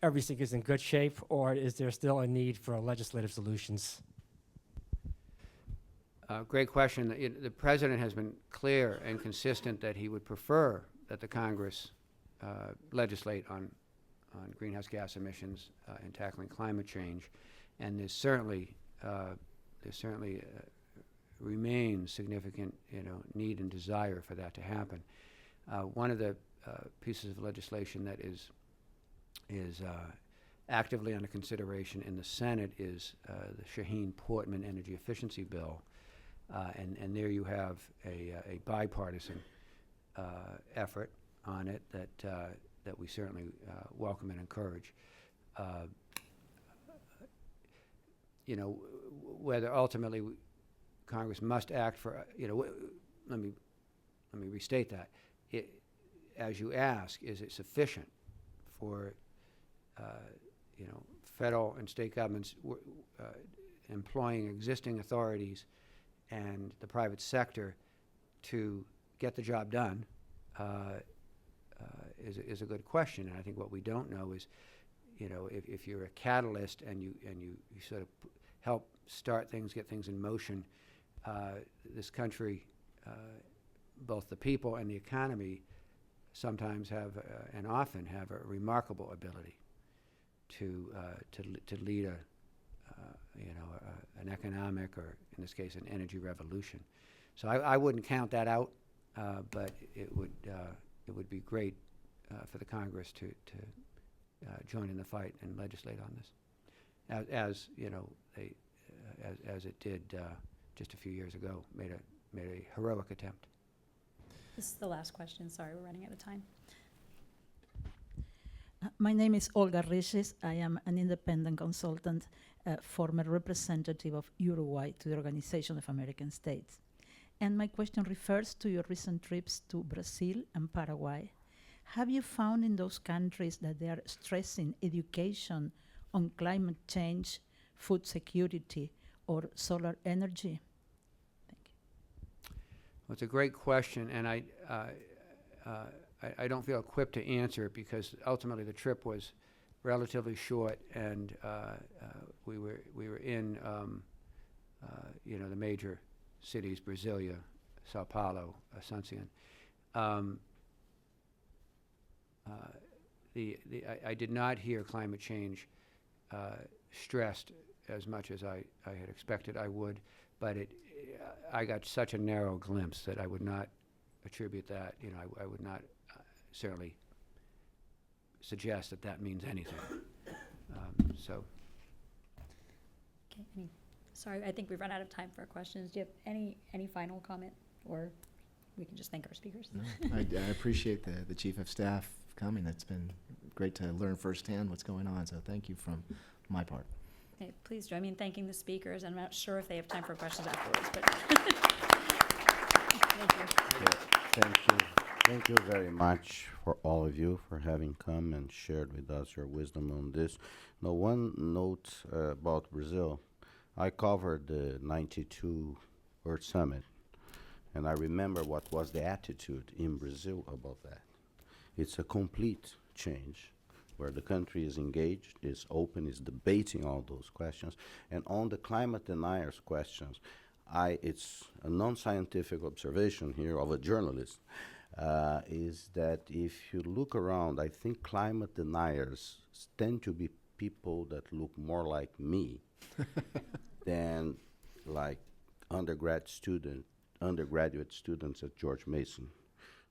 everything is in good shape, or is there still a need for legislative solutions? Great question. The president has been clear and consistent that he would prefer that the Congress legislate on greenhouse gas emissions and tackling climate change, and there's certainly remains significant need and desire for that to happen. One of the pieces of legislation that is actively under consideration in the Senate is the Shaheen-Portman Energy Efficiency Bill, and there you have a bipartisan effort on it that we certainly welcome and encourage. Whether ultimately Congress must act for, let me restate that. As you ask, is it sufficient for, federal and state governments employing existing authorities and the private sector to get the job done? Is a good question, and I think what we don't know is, if you're a catalyst and you sort of help start things, get things in motion, this country, both the people and the economy, sometimes have and often have a remarkable ability to lead an economic, or in this case, an energy revolution. So I wouldn't count that out, but it would be great for the Congress to join in the fight and legislate on this, as it did just a few years ago, made a heroic attempt. This is the last question. Sorry, we're running out of time. My name is Olga Riches. I am an independent consultant, former representative of Uruguay to the Organization of American States. And my question refers to your recent trips to Brazil and Paraguay. Have you found in those countries that they are stressing education on climate change, food security, or solar energy? Thank you. Well, it's a great question, and I don't feel equipped to answer it because ultimately the trip was relatively short, and we were in the major cities: Brasilia, Sao Paulo, Asuncion. I did not hear climate change stressed as much as I had expected I would, but I got such a narrow glimpse that I would not attribute that. I would not certainly suggest that means anything. So. Okay. Sorry, I think we've run out of time for questions. Do you have any final comment, or we can just thank our speakers? No, I appreciate the Chief of Staff coming. It's been great to learn firsthand what's going on, so thank you from my part. Okay, please join me in thanking the speakers. I'm not sure if they have time for questions afterwards, but thank you. Yeah, thank you. Thank you very much for all of you for having come and shared with us your wisdom on this. Now, one note about Brazil. I covered the 92 Earth Summit, and I remember what was the attitude in Brazil about that. It's a complete change, where the country is engaged, is open, is debating all those questions. And on the climate deniers questions, it's a non-scientific observation here of a journalist, is that if you look around, I think climate deniers tend to be people that look more like me than like undergraduate students at George Mason.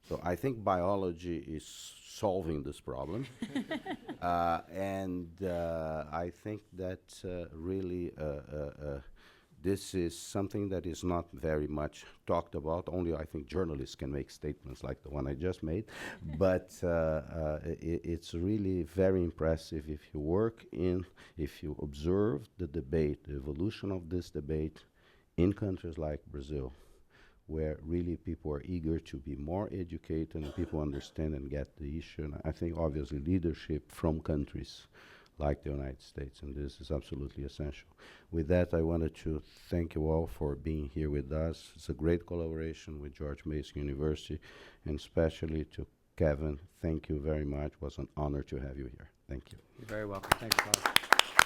So I think biology is solving this problem. And I think that really this is something that is not very much talked about. Only I think journalists can make statements like the one I just made. But it's really very impressive if you observe the debate, the evolution of this debate in countries like Brazil, where really people are eager to be more educated and people understand and get the issue. And I think obviously leadership from countries like the United States, and this is absolutely essential. With that, I wanted to thank you all for being here with us. It's a great collaboration with George Mason University, and especially to Kevin. Thank you very much. It was an honor to have you here. Thank you. You're very welcome. Thanks, Bob.